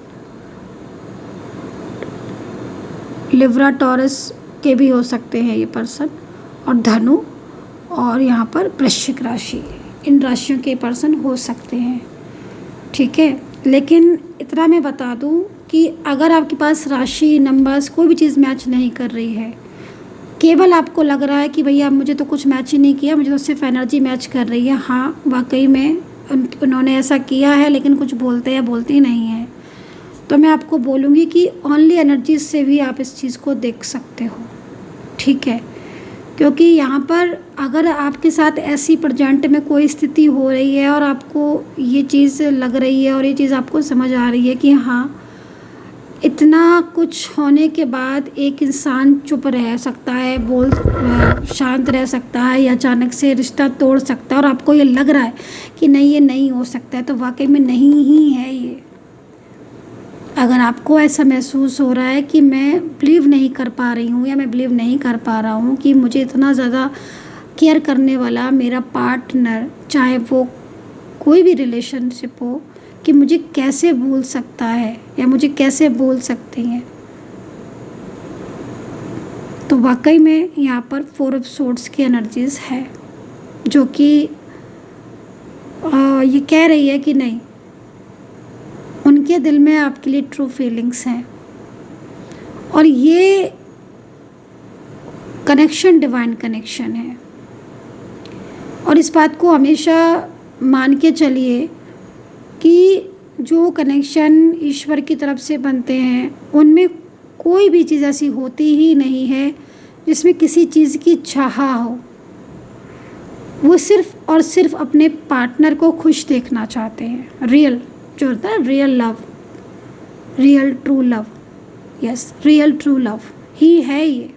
लिब्रा टॉरस के भी हो सकते हैं ये पर्सन, और धनु, और यहाँ पर वृश्चिक राशि, इन राशियों के पर्सन हो सकते हैं। ठीक है, लेकिन इतना मैं बता दूँ कि अगर आपके पास राशि, नंबर्स, कोई भी चीज़ मैच नहीं कर रही है, केवल आपको लग रहा है कि भैया मुझे तो कुछ मैच ही नहीं किया, मुझे तो सिर्फ एनर्जी मैच कर रही है, हाँ वाकई में उन्होंने ऐसा किया है, लेकिन कुछ बोलते या बोलती नहीं है, तो मैं आपको बोलूँगी कि ओनली एनर्जी से भी आप इस चीज़ को देख सकते हो। ठीक है, क्योंकि यहाँ पर अगर आपके साथ ऐसी प्रेजेंट में कोई स्थिति हो रही है और आपको ये चीज़ लग रही है और ये चीज़ आपको समझ आ रही है कि हाँ इतना कुछ होने के बाद एक इंसान चुप रह सकता है, शांत रह सकता है, या अचानक से रिश्ता तोड़ सकता है, और आपको ये लग रहा है कि नहीं ये नहीं हो सकता है, तो वाकई में नहीं ही है ये। अगर आपको ऐसा महसूस हो रहा है कि मैं बिलीव नहीं कर पा रही हूँ या मैं बिलीव नहीं कर पा रहा हूँ कि मुझे इतना ज़्यादा केयर करने वाला मेरा पार्टनर, चाहे वो कोई भी रिलेशनशिप हो, कि मुझे कैसे भूल सकता है या मुझे कैसे भूल सकती हैं, तो वाकई में यहाँ पर 4 ऑफ सोर्ड्स की एनर्जीज़ है, जो कि ये कह रही है कि नहीं, उनके दिल में आपके लिए ट्रू फीलिंग्स हैं, और ये कनेक्शन डिवाइन कनेक्शन है। और इस बात को हमेशा मान के चलिए कि जो कनेक्शन ईश्वर की तरफ से बनते हैं उनमें कोई भी चीज़ ऐसी होती ही नहीं है जिसमें किसी चीज़ की चाह हो। वो सिर्फ और सिर्फ अपने पार्टनर को खुश देखना चाहते हैं। रियल जो होता है, real love, real true love, yes real true love ही है ये।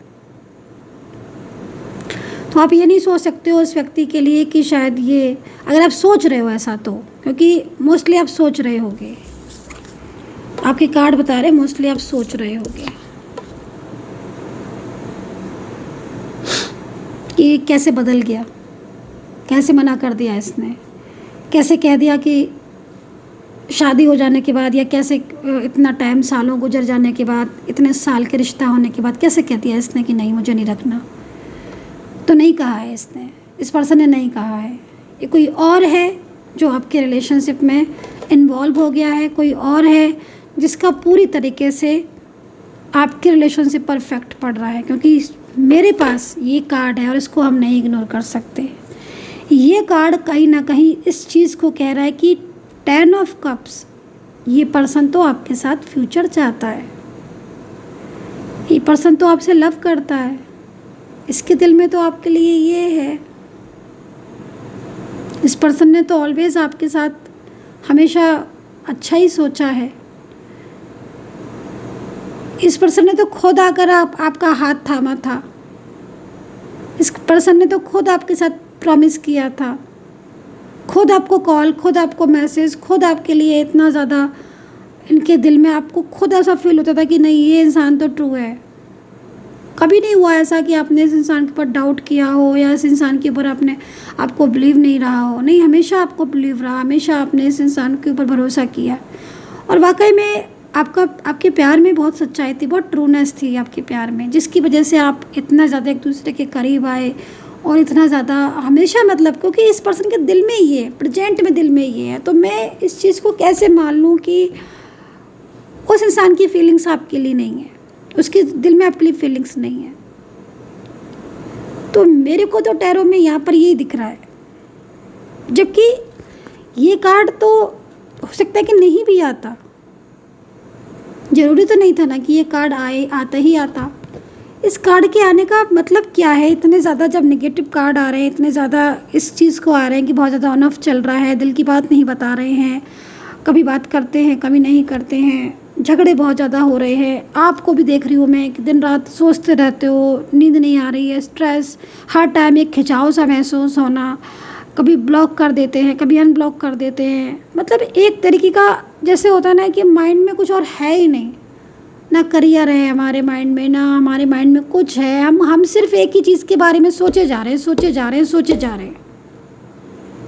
तो आप ये नहीं सोच सकते हो उस व्यक्ति के लिए कि शायद ये, अगर आप सोच रहे हो ऐसा तो, क्योंकि मोस्टली आप सोच रहे होगे, आपके कार्ड बता रहे मोस्टली आप सोच रहे होगे कि कैसे बदल गया, कैसे मना कर दिया इसने, कैसे कह दिया कि शादी हो जाने के बाद, या कैसे इतना टाइम सालों गुजर जाने के बाद, इतने साल के रिश्ता होने के बाद कैसे कह दिया इसने कि नहीं मुझे नहीं रखना। तो नहीं कहा है इसने, इस पर्सन ने नहीं कहा है। ये कोई और है जो आपके रिलेशनशिप में इन्वॉल्व हो गया है, कोई और है जिसका पूरी तरीके से आपके रिलेशनशिप पर इफेक्ट पड़ रहा है। क्योंकि मेरे पास ये कार्ड है और इसको हम नहीं इग्नोर कर सकते। ये कार्ड कहीं ना कहीं इस चीज़ को कह रहा है कि 10 ऑफ कप्स, ये पर्सन तो आपके साथ फ्यूचर चाहता है, ये पर्सन तो आपसे लव करता है, इसके दिल में तो आपके लिए ये है, इस पर्सन ने तो ऑलवेज आपके साथ हमेशा अच्छा ही सोचा है, इस पर्सन ने तो खुद आकर आपका हाथ थामा था, इस पर्सन ने तो खुद आपके साथ प्रॉमिस किया था, खुद आपको कॉल, खुद आपको मैसेज, खुद आपके लिए इतना ज़्यादा, इनके दिल में आपको खुद ऐसा फील होता था कि नहीं ये इंसान तो ट्रू है। कभी नहीं हुआ ऐसा कि आपने इस इंसान के ऊपर डाउट किया हो या इस इंसान के ऊपर आपको बिलीव नहीं रहा हो। नहीं, हमेशा आपको बिलीव रहा, हमेशा आपने इस इंसान के ऊपर भरोसा किया। और वाकई में आपके प्यार में बहुत सच्चाई थी, बहुत ट्रूनेस थी आपके प्यार में, जिसकी वजह से आप इतना ज़्यादा एक दूसरे के करीब आए और इतना ज़्यादा हमेशा, मतलब क्योंकि इस पर्सन के दिल में ये है, प्रेजेंट में दिल में ये है। तो मैं इस चीज़ को कैसे मान लूँ कि उस इंसान की फीलिंग्स आपके लिए नहीं है, उसके दिल में आपके लिए फीलिंग्स नहीं है। तो मेरे को तो टैरो में यहाँ पर यही दिख रहा है, जबकि ये कार्ड तो हो सकता है कि नहीं भी आता, ज़रूरी तो नहीं था ना कि ये कार्ड आता ही आता। इस कार्ड के आने का मतलब क्या है? इतने ज़्यादा जब नेगेटिव कार्ड आ रहे हैं, इतने ज़्यादा इस चीज़ को आ रहे हैं कि बहुत ज़्यादा ऑन ऑफ चल रहा है, दिल की बात नहीं बता रहे हैं, कभी बात करते हैं कभी नहीं करते हैं, झगड़े बहुत ज़्यादा हो रहे हैं। आपको भी देख रही हूँ मैं कि दिन रात सोचते रहते हो, नींद नहीं आ रही है, स्ट्रेस, हर टाइम एक खिंचाव सा महसूस होना, कभी ब्लॉक कर देते हैं कभी अनब्लॉक कर देते हैं। मतलब एक तरीके का जैसे होता है ना कि माइंड में कुछ और है ही नहीं, ना करियर है हमारे माइंड में, ना हमारे माइंड में कुछ है। हम सिर्फ एक ही चीज़ के बारे में सोचे जा रहे हैं।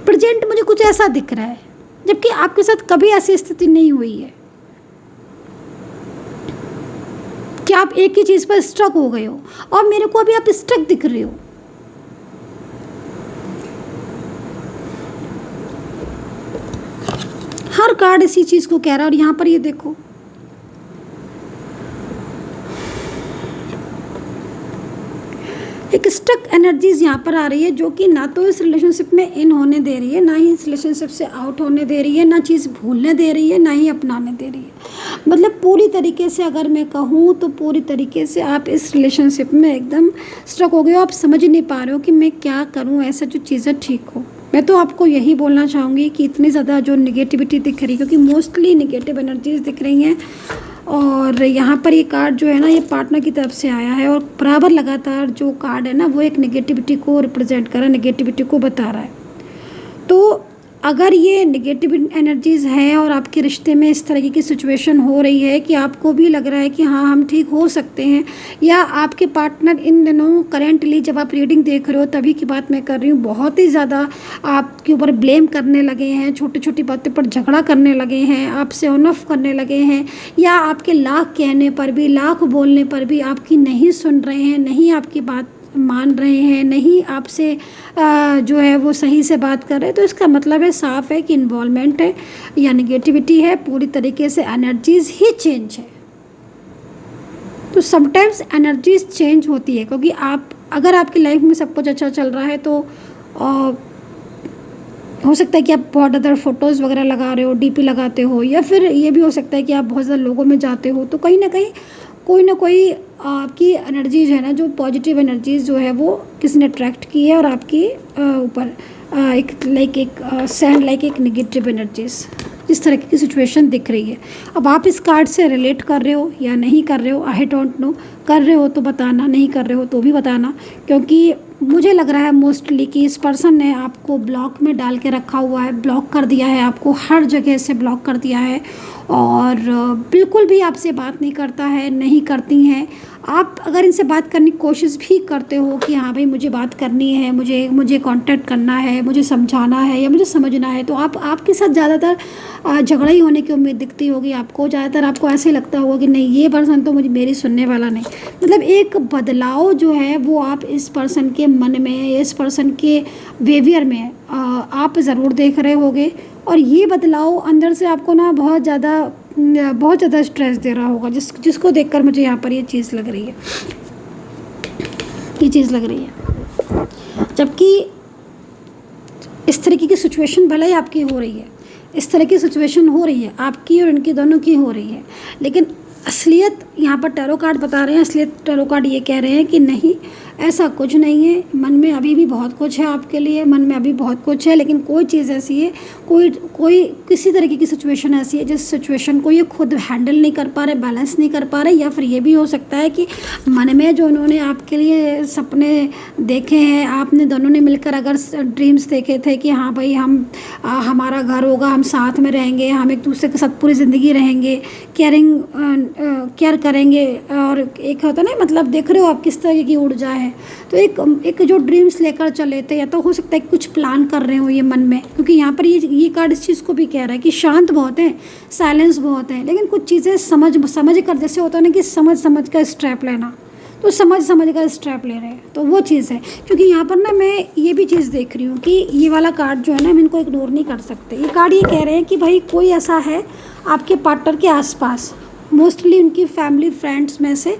प्रेजेंट मुझे कुछ ऐसा दिख रहा है, जबकि आपके साथ कभी ऐसी स्थिति नहीं हुई है कि आप एक ही चीज़ पर स्ट्रक हो गए हो, और मेरे को अभी आप स्ट्रक दिख रहे हो। हर कार्ड इसी चीज़ को कह रहा है। और यहाँ पर ये देखो, एक स्टक एनर्जीज यहाँ पर आ रही है, जो कि ना तो इस रिलेशनशिप में इन होने दे रही है, ना ही इस रिलेशनशिप से आउट होने दे रही है, ना चीज़ भूलने दे रही है, ना ही अपनाने दे रही है। मतलब पूरी तरीके से अगर मैं कहूँ तो पूरी तरीके से आप इस रिलेशनशिप में एकदम स्ट्रक हो गए हो। आप समझ ही नहीं पा रहे हो कि मैं क्या करूँ ऐसा जो चीज़ें ठीक हो। मैं तो आपको यही बोलना चाहूँगी कि इतनी ज़्यादा जो निगेटिविटी दिख रही है, क्योंकि मोस्टली निगेटिव एनर्जीज दिख रही हैं, और यहाँ पर ये कार्ड जो है ना, ये पार्टनर की तरफ से आया है, और बराबर लगातार जो कार्ड है ना वो एक नेगेटिविटी को रिप्रेजेंट कर रहा है, नेगेटिविटी को बता रहा है। तो अगर ये नेगेटिव एनर्जीज़ हैं और आपके रिश्ते में इस तरीके की सिचुएशन हो रही है कि आपको भी लग रहा है कि हाँ हम ठीक हो सकते हैं, या आपके पार्टनर इन दिनों करेंटली जब आप रीडिंग देख रहे हो तभी की बात मैं कर रही हूँ, बहुत ही ज़्यादा आपके ऊपर ब्लेम करने लगे हैं, छोटी छोटी बातों पर झगड़ा करने लगे हैं, आपसे ऑन ऑफ करने लगे हैं, या आपके लाख कहने पर भी, लाख बोलने पर भी आपकी नहीं सुन रहे हैं, नहीं आपकी बात मान रहे हैं, नहीं आपसे जो है वो सही से बात कर रहे हैं। तो इसका मतलब है, साफ है कि इन्वॉल्वमेंट है या नेगेटिविटी है, पूरी तरीके से एनर्जीज ही चेंज है। तो समटाइम्स एनर्जीज चेंज होती है, क्योंकि आप अगर आपकी लाइफ में सब कुछ अच्छा चल रहा है तो हो सकता है कि आप बहुत ज़्यादा फ़ोटोज़ वगैरह लगा रहे हो, डीपी लगाते हो, या फिर ये भी हो सकता है कि आप बहुत ज़्यादा लोगों में जाते हो। तो कहीं ना कहीं कोई ना कोई आपकी एनर्जीज है ना, जो पॉजिटिव एनर्जीज जो है वो किसी ने अट्रैक्ट की है और आपकी ऊपर एक सेंड लाइक एक नेगेटिव एनर्जीज, इस तरह की सिचुएशन दिख रही है। अब आप इस कार्ड से रिलेट कर रहे हो या नहीं कर रहे हो, आई डोंट नो। कर रहे हो तो बताना, नहीं कर रहे हो तो भी बताना, क्योंकि मुझे लग रहा है मोस्टली कि इस पर्सन ने आपको ब्लॉक में डाल के रखा हुआ है, ब्लॉक कर दिया है आपको, हर जगह से ब्लॉक कर दिया है और बिल्कुल भी आपसे बात नहीं करता है, नहीं करती हैं। आप अगर इनसे बात करने की कोशिश भी करते हो कि हाँ भाई मुझे बात करनी है, मुझे कांटेक्ट करना है, मुझे समझाना है या मुझे समझना है, तो आपके साथ ज़्यादातर झगड़ा ही होने की उम्मीद दिखती होगी आपको। ज़्यादातर आपको ऐसे लगता होगा कि नहीं, ये पर्सन तो मुझे मेरी सुनने वाला नहीं। मतलब एक बदलाव जो है वो आप इस पर्सन के मन में, इस पर्सन के बिहेवियर में आप ज़रूर देख रहे होगे, और ये बदलाव अंदर से आपको ना बहुत ज़्यादा स्ट्रेस दे रहा होगा, जिसको देखकर मुझे यहाँ पर ये चीज़ लग रही है, जबकि इस तरीके की सिचुएशन भले ही आपकी हो रही है, इस तरह की सिचुएशन हो रही है आपकी और इनकी दोनों की हो रही है, लेकिन असलियत यहाँ पर टैरो कार्ड बता रहे हैं, असलियत टैरो कार्ड ये कह रहे हैं कि नहीं, ऐसा कुछ नहीं है। मन में अभी भी बहुत कुछ है आपके लिए, मन में अभी बहुत कुछ है, लेकिन कोई चीज़ ऐसी है, कोई किसी तरीके की सिचुएशन ऐसी है जिस सिचुएशन को ये खुद हैंडल नहीं कर पा रहे, बैलेंस नहीं कर पा रहे, या फिर ये भी हो सकता है कि मन में जो उन्होंने आपके लिए सपने देखे हैं, आपने दोनों ने मिलकर अगर ड्रीम्स देखे थे कि हाँ भाई हमारा घर होगा, हम साथ में रहेंगे, हम एक दूसरे के साथ पूरी ज़िंदगी रहेंगे, केयर करेंगे, और एक होता ना, मतलब देख रहे हो आप किस तरह की ऊर्जा है। तो एक जो ड्रीम्स लेकर चले थे, या तो हो सकता है कुछ प्लान कर रहे हो ये मन में, क्योंकि यहाँ पर ये कार्ड इस चीज़ को भी कह रहा है कि शांत बहुत है, साइलेंस बहुत है, लेकिन कुछ चीज़ें समझ कर, जैसे होता है ना कि समझ कर स्टेप लेना, तो समझ कर स्टेप ले रहे हैं, तो वो चीज़ है। क्योंकि यहाँ पर ना मैं ये भी चीज़ देख रही हूँ कि ये वाला कार्ड जो है ना, हम इनको इग्नोर नहीं कर सकते। ये कार्ड ये कह रहे हैं कि भाई कोई ऐसा है आपके पार्टनर के आसपास, मोस्टली उनकी फैमिली फ्रेंड्स में से,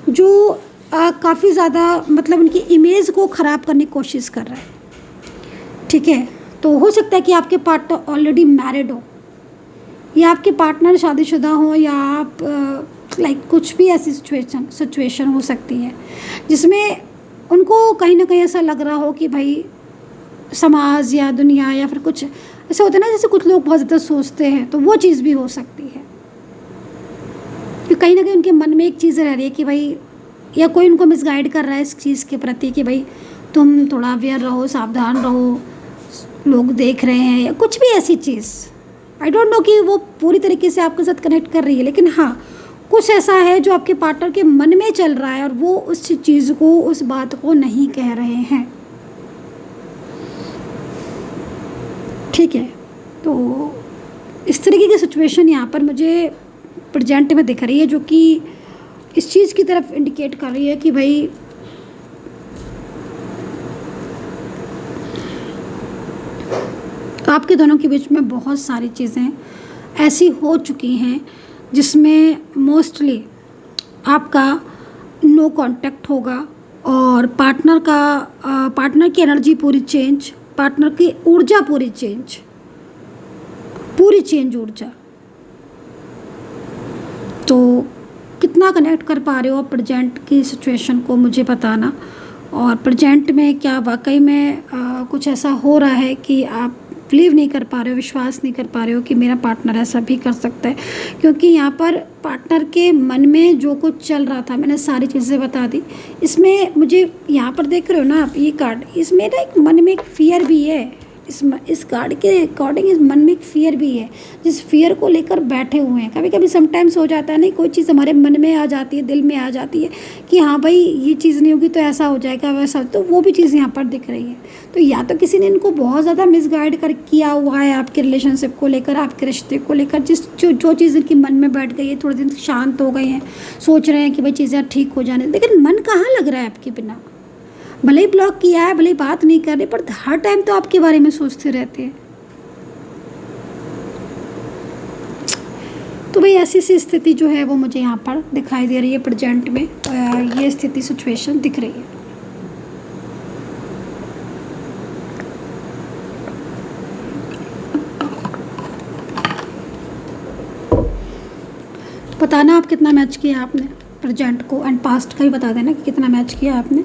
जो काफ़ी ज़्यादा मतलब उनकी इमेज को ख़राब करने की कोशिश कर रहा है, ठीक है। तो हो सकता है कि आपके पार्टनर ऑलरेडी मैरिड हो, या आपके पार्टनर शादीशुदा हो, या आप कुछ भी ऐसी सिचुएशन हो सकती है जिसमें उनको कहीं ना कहीं ऐसा लग रहा हो कि भाई समाज या दुनिया या फिर कुछ ऐसा होता है ना, जैसे कुछ लोग बहुत ज़्यादा सोचते हैं, तो वो चीज़ भी हो सकती है कि कहीं ना कहीं उनके मन में एक चीज़ रह रही है कि भाई, या कोई उनको मिसगाइड कर रहा है इस चीज़ के प्रति कि भाई तुम थोड़ा अवेयर रहो, सावधान रहो, लोग देख रहे हैं, या कुछ भी ऐसी चीज़। आई डोंट नो कि वो पूरी तरीके से आपके साथ कनेक्ट कर रही है, लेकिन हाँ, कुछ ऐसा है जो आपके पार्टनर के मन में चल रहा है और वो उस चीज़ को, उस बात को नहीं कह रहे हैं, ठीक है। तो इस तरीके की सिचुएशन यहाँ पर मुझे प्रेजेंट में दिख रही है, जो कि इस चीज़ की तरफ इंडिकेट कर रही है कि भाई आपके दोनों के बीच में बहुत सारी चीज़ें ऐसी हो चुकी हैं जिसमें मोस्टली आपका नो कांटेक्ट होगा, और पार्टनर की एनर्जी पूरी चेंज, पार्टनर की ऊर्जा पूरी चेंज ऊर्जा। तो कितना कनेक्ट कर पा रहे हो आप प्रेजेंट की सिचुएशन को, मुझे बताना। और प्रेजेंट में क्या वाकई में कुछ ऐसा हो रहा है कि आप बिलीव नहीं कर पा रहे हो, विश्वास नहीं कर पा रहे हो कि मेरा पार्टनर ऐसा भी कर सकता है। क्योंकि यहाँ पर पार्टनर के मन में जो कुछ चल रहा था, मैंने सारी चीज़ें बता दी। इसमें मुझे यहाँ पर देख रहे हो ना आप, ये कार्ड, इसमें ना एक मन में एक फियर भी है, इस कार्ड के अकॉर्डिंग इस मन में एक फियर भी है, जिस फियर को लेकर बैठे हुए हैं। कभी कभी समटाइम्स हो जाता है, नहीं, कोई चीज़ हमारे मन में आ जाती है, दिल में आ जाती है कि हाँ भाई ये चीज़ नहीं होगी तो ऐसा हो जाएगा, वैसा, तो वो भी चीज़ यहाँ पर दिख रही है। तो या तो किसी ने इनको बहुत ज़्यादा मिसगाइड किया हुआ है आपके रिलेशनशिप को लेकर, आपके रिश्ते को लेकर, जो चीज़ इनके मन में बैठ गई है, थोड़े दिन शांत हो गए हैं, सोच रहे हैं कि भाई चीज़ें ठीक हो जाने, लेकिन मन कहाँ लग रहा है आपके बिना। भले ही ब्लॉक किया है, भले ही बात नहीं कर रहे, पर हर टाइम तो आपके बारे में सोचते रहते हैं। तो भाई ऐसी सी स्थिति जो है वो मुझे यहाँ पर दिखाई दे रही है प्रेजेंट में, ये स्थिति सिचुएशन दिख रही है। बताना आप कितना मैच किया आपने प्रेजेंट को, एंड पास्ट का भी बता देना कि कितना मैच किया आपने।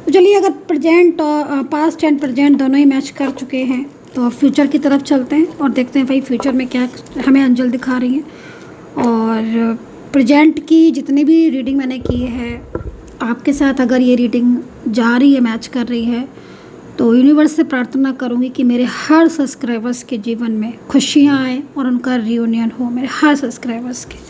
तो चलिए, अगर प्रेजेंट और पास्ट एंड प्रेजेंट दोनों ही मैच कर चुके हैं तो अब फ्यूचर की तरफ चलते हैं और देखते हैं भाई फ्यूचर में क्या हमें एंजल दिखा रही है। और प्रेजेंट की जितनी भी रीडिंग मैंने की है आपके साथ, अगर ये रीडिंग जा रही है, मैच कर रही है, तो यूनिवर्स से प्रार्थना करूँगी कि मेरे हर सब्सक्राइबर्स के जीवन में खुशियाँ आए और उनका रियूनियन हो, मेरे हर सब्सक्राइबर्स के।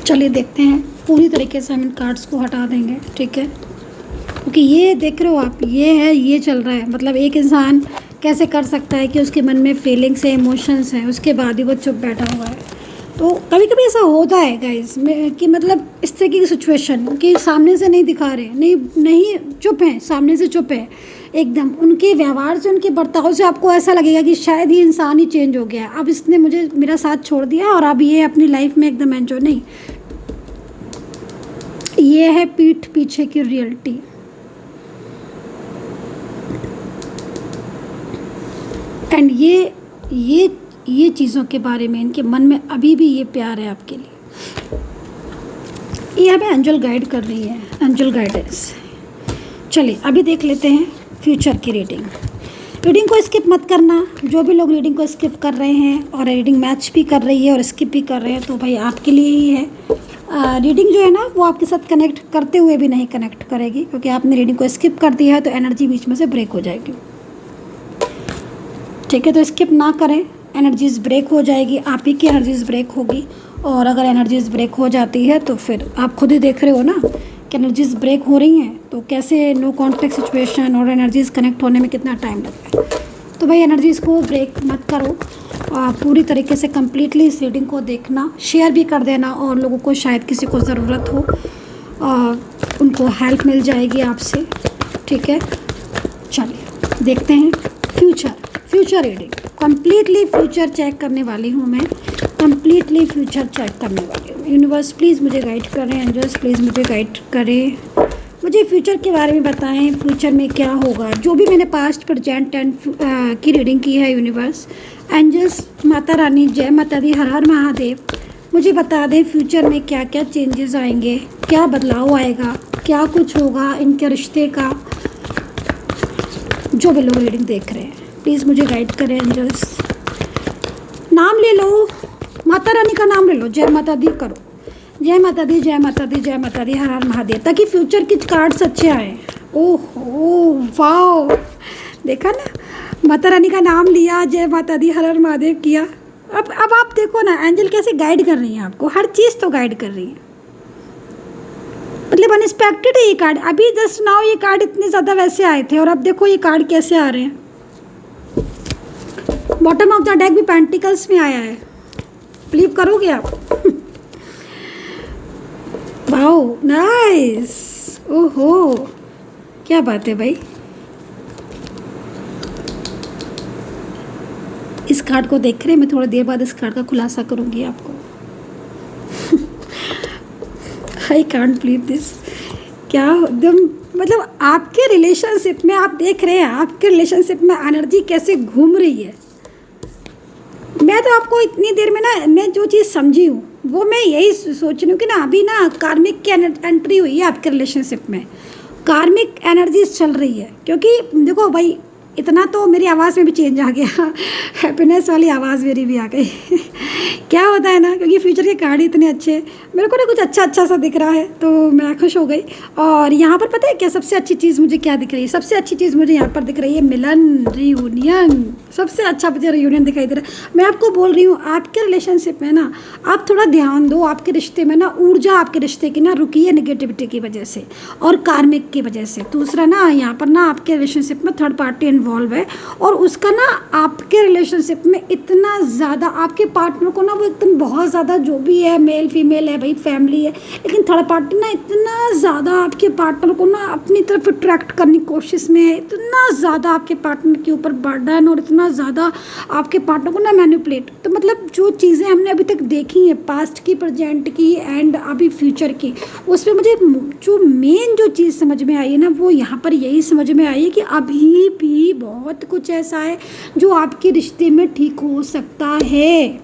चलिए देखते हैं, पूरी तरीके से हम इन कार्ड्स को हटा देंगे, ठीक है, क्योंकि ये देख रहे हो आप, ये है, ये चल रहा है। मतलब एक इंसान कैसे कर सकता है कि उसके मन में फीलिंग्स है, इमोशंस हैं, उसके बाद ही वो चुप बैठा हुआ है। तो कभी कभी ऐसा होता है गाइस कि मतलब इस तरह की सिचुएशन कि सामने से नहीं दिखा रहे, नहीं चुप हैं, सामने से चुप है एकदम, उनके व्यवहार से, उनके बर्ताव से आपको ऐसा लगेगा कि शायद ये इंसान ही चेंज हो गया, अब इसने मुझे मेरा साथ छोड़ दिया और अब ये अपनी लाइफ में एकदम एंजॉय नहीं। ये है पीठ पीछे की रियलिटी। एंड ये चीज़ों के बारे में इनके मन में अभी भी ये प्यार है आपके लिए। ये हमें एंजल गाइड कर रही है, एंजल गाइडेंस। चलिए अभी देख लेते हैं फ्यूचर की रीडिंग। रीडिंग को स्किप मत करना, जो भी लोग रीडिंग को स्किप कर रहे हैं और रीडिंग मैच भी कर रही है और स्किप भी कर रहे हैं, तो भाई आपके लिए ही है। रीडिंग जो है ना वो आपके साथ कनेक्ट करते हुए भी नहीं कनेक्ट करेगी, क्योंकि आपने रीडिंग को स्किप कर दिया है तो एनर्जी बीच में से ब्रेक हो जाएगी, ठीक है। तो स्किप ना करें, एनर्जीज़ ब्रेक हो जाएगी, आप ही की एनर्जीज़ ब्रेक होगी। और अगर एनर्जीज़ ब्रेक हो जाती है तो फिर आप खुद ही देख रहे हो ना कि एनर्जीज़ ब्रेक हो रही हैं, तो कैसे नो कॉन्टैक्ट सिचुएशन और एनर्जीज़ कनेक्ट होने में कितना टाइम लगता है। तो भाई एनर्जीज़ को ब्रेक मत करो, पूरी तरीके से कम्प्लीटली इस रीडिंग को देखना, शेयर भी कर देना, और लोगों को शायद किसी को ज़रूरत हो, उनको हेल्प मिल जाएगी आपसे, ठीक है। चलिए देखते हैं future reading. Completely future check करने वाली हूँ मैं, कम्प्लीटली फ्यूचर चेक करने वाली हूँ। यूनिवर्स प्लीज़ मुझे गाइड करें, एंजल्स प्लीज़ मुझे गाइड करें, मुझे फ्यूचर के बारे में बताएं, फ्यूचर में क्या होगा। जो भी मैंने पास्ट प्रेजेंट एंड की रीडिंग की है, यूनिवर्स, एंजल्स, माता रानी, जय माता दी, हर हर महादेव, मुझे बता दें फ्यूचर में क्या क्या चेंजेस आएंगे, क्या बदलाव आएगा, क्या कुछ होगा इनके रिश्ते का। जो भी लोग रीडिंग देख रहे हैं प्लीज़ मुझे गाइड करें एंजल्स। नाम ले लो, माता रानी का नाम ले लो, जय माता दी करो, जय माता दी, जय माता दी, जय माता दी, हर हर महादेव, ताकि फ्यूचर के कार्ड्स अच्छे आए। ओहो वाओ, देखा ना, माता रानी का नाम लिया, जय माता दी, हर हर महादेव किया। अब आप देखो ना एंजल कैसे गाइड कर रही हैं आपको, हर चीज़ तो गाइड कर रही है। मतलब अनएक्सपेक्टेड है ये कार्ड। अभी जस्ट नाउ ये कार्ड इतने ज़्यादा वैसे आए थे और अब देखो ये कार्ड कैसे आ रहे हैं। बॉटम ऑफ द डेक भी पेंटिकल्स में आया है, बिलीव करोगे आप? वाओ नाइस, ओहो क्या बात है भाई। इस कार्ड को देख रहे, मैं थोड़ी देर बाद इस कार्ड का खुलासा करूंगी आपको। आई कांट बिलीव दिस, क्या एकदम, मतलब आपके रिलेशनशिप में आप देख रहे हैं, आपके रिलेशनशिप में एनर्जी कैसे घूम रही है। मैं तो आपको इतनी देर में ना, मैं जो चीज़ समझी हूँ वो मैं यही सोच रही हूँ कि ना अभी ना कार्मिक की एंट्री हुई है आपके रिलेशनशिप में, कार्मिक एनर्जीज चल रही है। क्योंकि देखो भाई, इतना तो मेरी आवाज़ में भी चेंज आ गया, हैप्पीनेस वाली आवाज़ मेरी भी आ गई। क्या होता है ना, क्योंकि फ्यूचर के कार्ड इतने अच्छे, मेरे को ना कुछ अच्छा सा दिख रहा है तो मैं खुश हो गई। और यहाँ पर पता है क्या सबसे अच्छी चीज़ मुझे क्या दिख रही है? सबसे अच्छी चीज़ मुझे यहाँ पर दिख रही है मिलन, रियूनियन। सबसे अच्छा मुझे रियूनियन दिखाई दे रहा है। मैं आपको बोल रही हूँ आपके रिलेशनशिप में ना आप थोड़ा ध्यान दो, आपके रिश्ते में ना ऊर्जा आपके रिश्ते की ना रुकी है नेगेटिविटी की वजह से और कार्मिक की वजह से। दूसरा ना यहाँ पर ना आपके रिलेशनशिप में थर्ड पार्टी इन्वॉल्व है और उसका ना आपके रिलेशनशिप में इतना ज़्यादा आपके पार्टनर को ना वो एकदम बहुत ज़्यादा, जो भी है मेल फीमेल है भाई, फैमिली है, लेकिन थर्ड पार्टी ना इतना ज़्यादा आपके पार्टनर को ना अपनी तरफ अट्रैक्ट करने की कोशिश में है, इतना ज़्यादा आपके पार्टनर के ऊपर बर्डन और इतना ज़्यादा आपके पार्टनर को ना मैनिपुलेट। तो मतलब जो चीज़ें हमने अभी तक देखी हैं, पास्ट की, प्रेजेंट की एंड अभी फ्यूचर की, उसमें मुझे जो मेन जो चीज़ समझ में आई है ना वो यहाँ पर यही समझ में आई है कि अभी भी बहुत कुछ ऐसा है जो आपके रिश्ते में ठीक हो सकता है।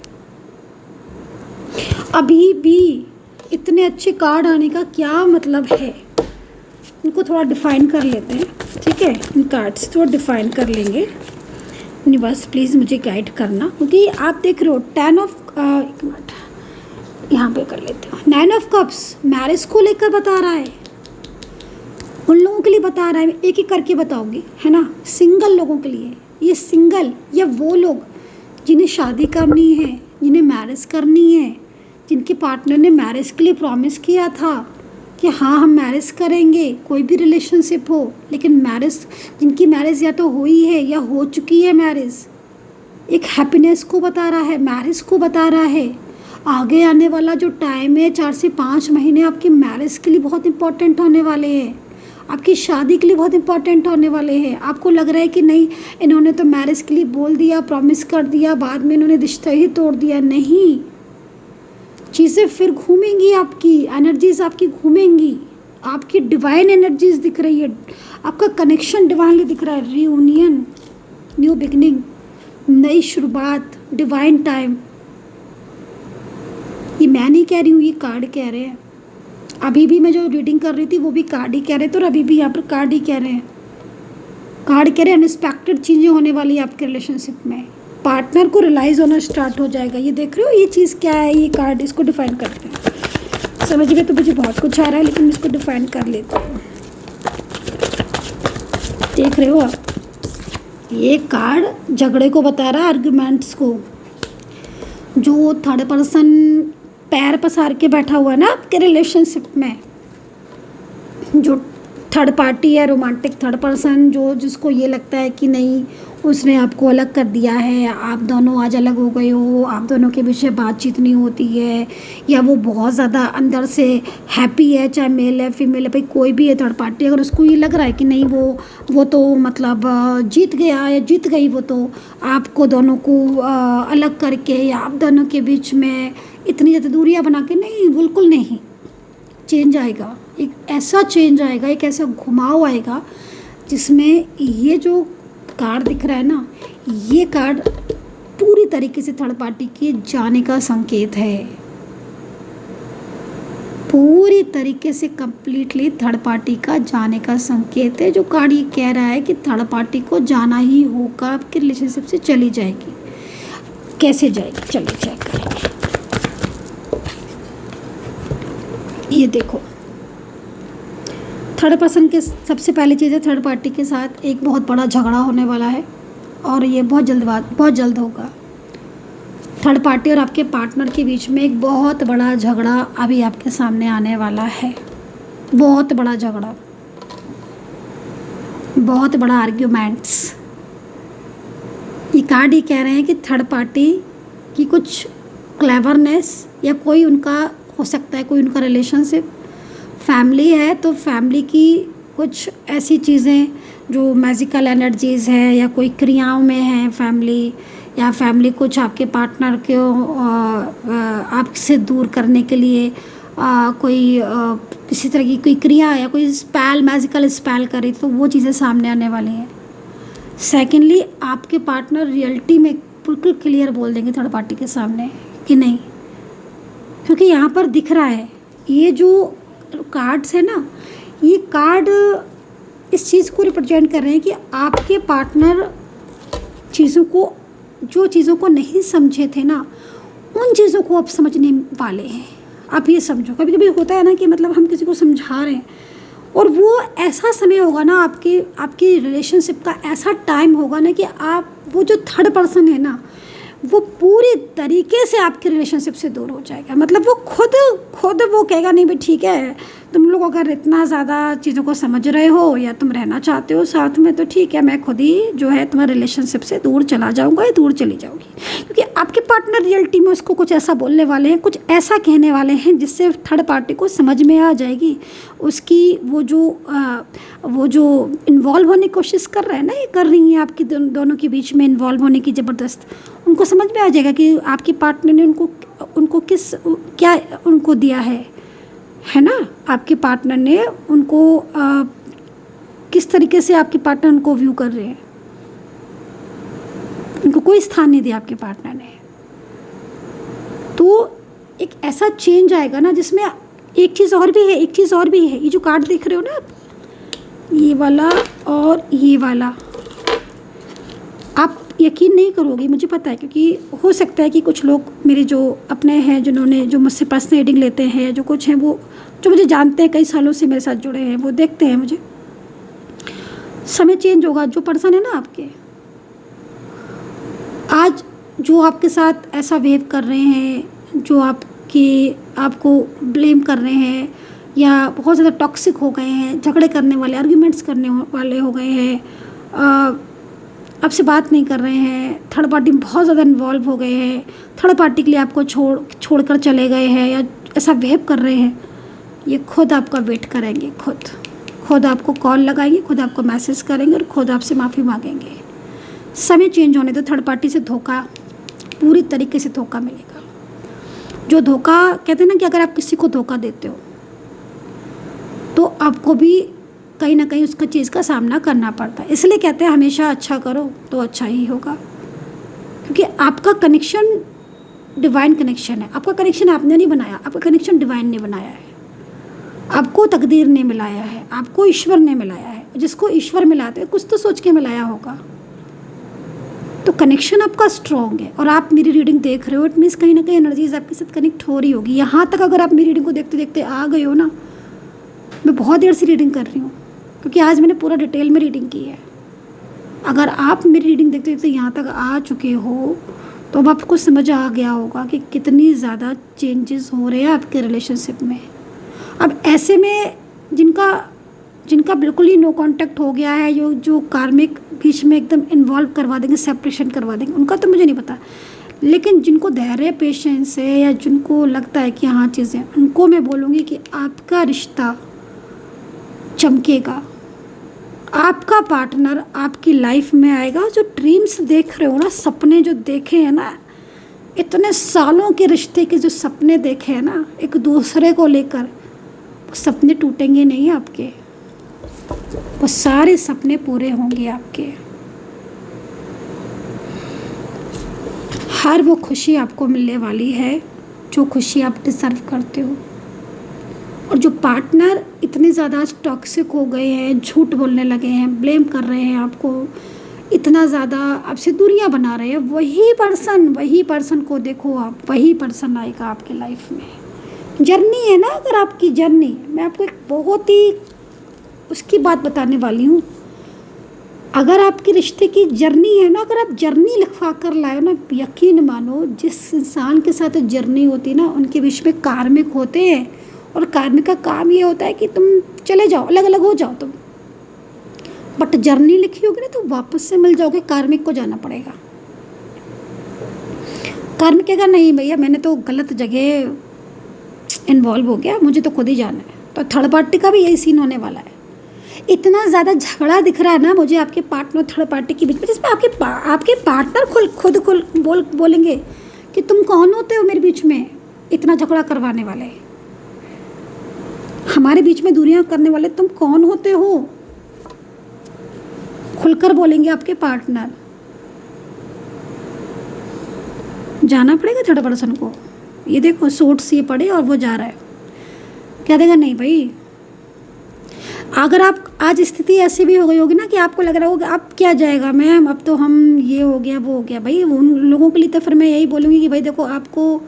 अभी भी इतने अच्छे कार्ड आने का क्या मतलब है, इनको थोड़ा डिफ़ाइन कर लेते हैं, ठीक है। इन कार्ड से थोड़ा डिफ़ाइन कर लेंगे। यूनिवर्स प्लीज़ मुझे गाइड करना, क्योंकि आप देख रहे हो 10 ऑफ एक मिनट यहाँ पे कर लेते हो। 9 ऑफ कप्स मैरिज को लेकर बता रहा है, उन लोगों के लिए बता रहा है, एक एक करके बताओगी, है ना। सिंगल लोगों के लिए, ये सिंगल या वो लोग जिन्हें शादी करनी है, जिन्हें मैरिज करनी है, जिनके पार्टनर ने मैरिज के लिए प्रॉमिस किया था कि हाँ हम मैरिज करेंगे, कोई भी रिलेशनशिप हो, लेकिन मैरिज, जिनकी मैरिज या तो हुई है या हो चुकी है मैरिज, एक हैप्पीनेस को बता रहा है, मैरिज को बता रहा है। आगे आने वाला जो टाइम है 4 से 5 महीने आपकी मैरिज के लिए बहुत इंपॉर्टेंट होने वाले हैं, आपकी शादी के लिए बहुत इंपॉर्टेंट होने वाले हैं। आपको लग रहा है कि नहीं इन्होंने तो मैरिज के लिए बोल दिया, प्रॉमिस कर दिया, बाद में इन्होंने रिश्ता ही तोड़ दिया। नहीं, चीज़ें फिर घूमेंगी, आपकी एनर्जीज आपकी घूमेंगी, आपकी डिवाइन एनर्जीज दिख रही है, आपका कनेक्शन डिवाइनली दिख रहा है। रियूनियन, न्यू बिगनिंग, नई शुरुआत, डिवाइन टाइम। ये मैं नहीं कह रही हूँ, ये कार्ड कह रहे हैं। अभी भी मैं जो रीडिंग कर रही थी वो भी कार्ड ही कह रहे थे, और अभी भी यहाँ पर कार्ड ही कह रहे हैं। कार्ड कह रहे हैं अनएक्सपेक्टेड चीज़ें होने वाली है आपके रिलेशनशिप में, पार्टनर को रियलाइज़ होना स्टार्ट हो जाएगा। ये देख रहे हो ये चीज़ क्या है, ये कार्ड, इसको डिफाइन करते हैं। समझ गए तो मुझे बहुत कुछ आ रहा है, लेकिन इसको डिफाइन कर लेते हैं। देख रहे हो आप, ये कार्ड झगड़े को बता रहा है, आर्ग्यूमेंट्स को। जो थर्ड पर्सन पैर पसार के बैठा हुआ है ना आपके रिलेशनशिप में, जो थर्ड पार्टी है, रोमांटिक थर्ड पर्सन, जो जिसको ये लगता है कि नहीं उसने आपको अलग कर दिया है, आप दोनों आज अलग हो गए हो, आप दोनों के बीच में बातचीत नहीं होती है, या वो बहुत ज़्यादा अंदर से हैप्पी है, चाहे मेल है फीमेल है, भाई कोई भी है थर्ड पार्टी, अगर उसको ये लग रहा है कि नहीं वो तो मतलब जीत गया या जीत गई, वो तो आपको दोनों को अलग करके या आप दोनों के बीच में इतनी ज़्यादा दूरियाँ बना के, नहीं बिल्कुल नहीं। चेंज आएगा, एक ऐसा चेंज आएगा, एक ऐसा घुमाव आएगा जिसमें ये जो कार्ड दिख रहा है ना, ये कार्ड पूरी तरीके से थर्ड पार्टी के जाने का संकेत है। पूरी तरीके से कंप्लीटली थर्ड पार्टी का जाने का संकेत है। जो कार्ड ये कह रहा है कि थर्ड पार्टी को जाना ही होगा, आपके रिलेशनशिप से चली जाएगी। कैसे जाएगी, चलिए चेक करेंगे। ये देखो, थर्ड पर्सन के सबसे पहली चीज़ है, थर्ड पार्टी के साथ एक बहुत बड़ा झगड़ा होने वाला है, और ये बहुत जल्द होगा। थर्ड पार्टी और आपके पार्टनर के बीच में एक बहुत बड़ा झगड़ा अभी आपके सामने आने वाला है। बहुत बड़ा झगड़ा, बहुत बड़ा आर्ग्यूमेंट्स। ये कार्ड ही कह रहे हैं कि थर्ड पार्टी की कुछ क्लेवरनेस, या कोई उनका हो सकता है, कोई उनका रिलेशनशिप, फैमिली है तो फैमिली की कुछ ऐसी चीज़ें जो मैजिकल एनर्जीज़ है, या कोई क्रियाओं में है फैमिली, या फैमिली कुछ आपके पार्टनर को आपसे दूर करने के लिए कोई किसी तरह की कोई क्रिया या कोई स्पेल, मैजिकल स्पेल करे, तो वो चीज़ें सामने आने वाली हैं। सेकेंडली, आपके पार्टनर रियलिटी में बिल्कुल क्लियर बोल देंगे थर्ड पार्टी के सामने कि नहीं, क्योंकि यहाँ पर दिख रहा है, ये जो कार्ड्स है ना, ये कार्ड इस चीज़ को रिप्रेजेंट कर रहे हैं कि आपके पार्टनर जो चीज़ों को नहीं समझे थे ना, उन चीज़ों को अब समझने वाले हैं। आप ये समझो, कभी कभी होता है ना कि मतलब हम किसी को समझा रहे हैं, और वो ऐसा समय होगा ना, आपकी रिलेशनशिप का ऐसा टाइम होगा ना कि आप, वो जो थर्ड पर्सन है ना, वो पूरी तरीके से आपके रिलेशनशिप से दूर हो जाएगा। मतलब वो खुद वो कहेगा नहीं भाई ठीक है, तुम लोग अगर इतना ज़्यादा चीज़ों को समझ रहे हो या तुम रहना चाहते हो साथ में, तो ठीक है, मैं खुद ही जो है तुम्हारे रिलेशनशिप से दूर चला जाऊँगा या दूर चली जाऊँगी। क्योंकि आपके पार्टनर रियलिटी में उसको कुछ ऐसा बोलने वाले हैं, कुछ ऐसा कहने वाले हैं जिससे थर्ड पार्टी को समझ में आ जाएगी उसकी वो जो इन्वॉल्व होने की कोशिश कर रहे हैं ना, ये कर रही हैं आपकी दोनों के बीच में इन्वॉल्व होने की ज़बरदस्त, उनको समझ में आ जाएगा कि आपके पार्टनर ने उनको क्या उनको दिया है ना। आपके पार्टनर ने उनको किस तरीके से आपके पार्टनर उनको व्यू कर रहे हैं, उनको कोई स्थान नहीं दिया आपके पार्टनर ने। तो एक ऐसा चेंज आएगा ना जिसमें एक चीज़ और भी है, एक चीज़ और भी है। ये जो कार्ड देख रहे हो ना आप, ये वाला और ये वाला, आप यकीन नहीं करोगे, मुझे पता है, क्योंकि हो सकता है कि कुछ लोग मेरे जो अपने हैं, जिन्होंने जो मुझसे पर्सनल रीडिंग लेते हैं, जो कुछ हैं, वो जो मुझे जानते हैं, कई सालों से मेरे साथ जुड़े हैं, वो देखते हैं मुझे। समय चेंज होगा। जो पर्सन है ना आपके, आज जो आपके साथ ऐसा बिहेव कर रहे हैं, जो आपको ब्लेम कर रहे हैं, या बहुत ज़्यादा टॉक्सिक हो गए हैं, झगड़े करने वाले, आर्ग्यूमेंट्स करने वाले हो गए हैं, आपसे बात नहीं कर रहे हैं, थर्ड पार्टी में बहुत ज़्यादा इन्वॉल्व हो गए हैं, थर्ड पार्टी के लिए आपको छोड़कर चले गए हैं, या ऐसा बिहेव कर रहे हैं, ये खुद आपका वेट करेंगे, खुद आपको कॉल लगाएंगे, खुद आपको मैसेज करेंगे और खुद आपसे माफ़ी मांगेंगे। समय चेंज होने दो। थर्ड पार्टी से धोखा, पूरी तरीके से धोखा मिलेगा। जो धोखा कहते हैं ना कि अगर आप किसी को धोखा देते हो तो आपको भी कहीं ना कहीं उसका चीज़ का सामना करना पड़ता है। इसलिए कहते हैं हमेशा अच्छा करो तो अच्छा ही होगा, क्योंकि आपका कनेक्शन डिवाइन कनेक्शन है। आपका कनेक्शन आपने नहीं बनाया, आपका कनेक्शन डिवाइन ने बनाया है। आपको तकदीर ने मिलाया है, आपको ईश्वर ने मिलाया है। जिसको ईश्वर मिलाते हैं कुछ तो सोच के मिलाया होगा, तो कनेक्शन आपका स्ट्रॉन्ग है। और आप मेरी रीडिंग देख रहे हो, इट मीन्स कहीं ना कहीं एनर्जीज आपके साथ कनेक्ट हो रही होगी। यहाँ तक अगर आप मेरी रीडिंग को देखते देखते आ गए हो ना, मैं बहुत देर से रीडिंग कर रही हूँ, क्योंकि आज मैंने पूरा डिटेल में रीडिंग की है। अगर आप मेरी रीडिंग देखते देखते यहाँ तक आ चुके हो तो अब आपको समझ आ गया होगा कि कितनी ज़्यादा चेंजेस हो रहे हैं आपके रिलेशनशिप में। अब ऐसे में जिनका बिल्कुल ही नो कांटेक्ट हो गया है, जो कार्मिक बीच में एकदम इन्वॉल्व करवा देंगे, सेपरेशन करवा देंगे, उनका तो मुझे नहीं पता, लेकिन जिनको धैर्य पेशेंस है, या जिनको लगता है कि हाँ चीज़ें, उनको मैं बोलूँगी कि आपका रिश्ता चमकेगा। आपका पार्टनर आपकी लाइफ में आएगा। जो ड्रीम्स देख रहे हो ना, सपने जो देखे हैं ना, इतने सालों के रिश्ते के जो सपने देखे हैं ना एक दूसरे को लेकर, वो सपने टूटेंगे नहीं आपके, वो सारे सपने पूरे होंगे आपके। हर वो खुशी आपको मिलने वाली है जो खुशी आप डिजर्व करते हो। और जो पार्टनर इतने ज़्यादा आज टॉक्सिक हो गए हैं, झूठ बोलने लगे हैं, ब्लेम कर रहे हैं आपको, इतना ज़्यादा आपसे दूरियां बना रहे हैं, वही पर्सन को देखो आप, वही पर्सन आएगा आपके लाइफ में। जर्नी है ना, अगर आपकी जर्नी, मैं आपको एक बहुत ही उसकी बात बताने वाली हूँ। अगर आपके रिश्ते की जर्नी है ना, अगर आप जर्नी लिखवा कर लाए ना, यकीन मानो जिस इंसान के साथ जर्नी होती है ना, उनके बीच में कार्मिक होते हैं। और कार्मिक का काम ये होता है कि तुम चले जाओ, अलग अलग हो जाओ तुम, बट जर्नी लिखी होगी ना तो वापस से मिल जाओगे। कार्मिक को जाना पड़ेगा। कार्मिक कहेगा नहीं भैया, मैंने तो गलत जगह इन्वॉल्व हो गया, मुझे तो खुद ही जाना है। तो थर्ड पार्टी का भी यही सीन होने वाला है। इतना ज़्यादा झगड़ा दिख रहा है ना मुझे आपके पार्टनर थर्ड पार्टी के बीच में, जिसमें आपके पार्टनर खुद बोलेंगे कि तुम कौन होते हो मेरे बीच में इतना झगड़ा करवाने वाले, हमारे बीच में दूरियां करने वाले, तुम कौन होते हो, खुलकर बोलेंगे आपके पार्टनर। जाना पड़ेगा थर्ड पर्सन को। ये देखो सूट सी पड़े और वो जा रहा है, क्या देगा नहीं भाई। अगर आप आज स्थिति ऐसी भी हो गई होगी ना कि आपको लग रहा होगा अब क्या जाएगा मैम, अब तो हम ये हो गया वो हो गया, भाई उन लोगों के लिए तो फिर मैं यही बोलूँगी कि भाई देखो, आपको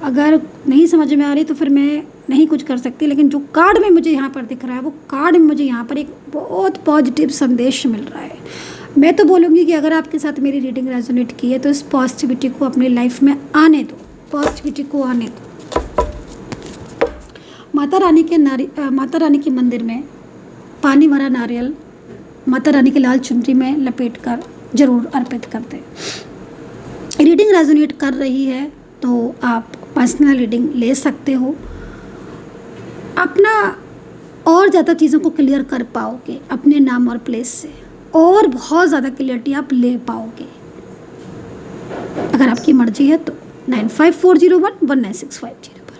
अगर नहीं समझ में आ रही तो फिर मैं नहीं कुछ कर सकती। लेकिन जो कार्ड में मुझे यहाँ पर दिख रहा है, वो कार्ड में मुझे यहाँ पर एक बहुत पॉजिटिव संदेश मिल रहा है। मैं तो बोलूँगी कि अगर आपके साथ मेरी रीडिंग रेजोनेट की है तो इस पॉजिटिविटी को अपनी लाइफ में आने दो, पॉजिटिविटी को आने दो। माता रानी के मंदिर में पानी भरा नारियल माता रानी की लाल चुनरी में लपेट कर जरूर अर्पित कर दें। रीडिंग रेजोनेट कर रही है तो आप पर्सनल रीडिंग ले सकते हो। अपना और ज़्यादा चीज़ों को क्लियर कर पाओगे अपने नाम और प्लेस से, और बहुत ज़्यादा क्लियरिटी आप ले पाओगे अगर आपकी मर्जी है तो। 9540119650 पर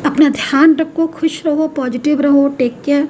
अपना ध्यान रखो, खुश रहो, पॉजिटिव रहो, टेक केयर।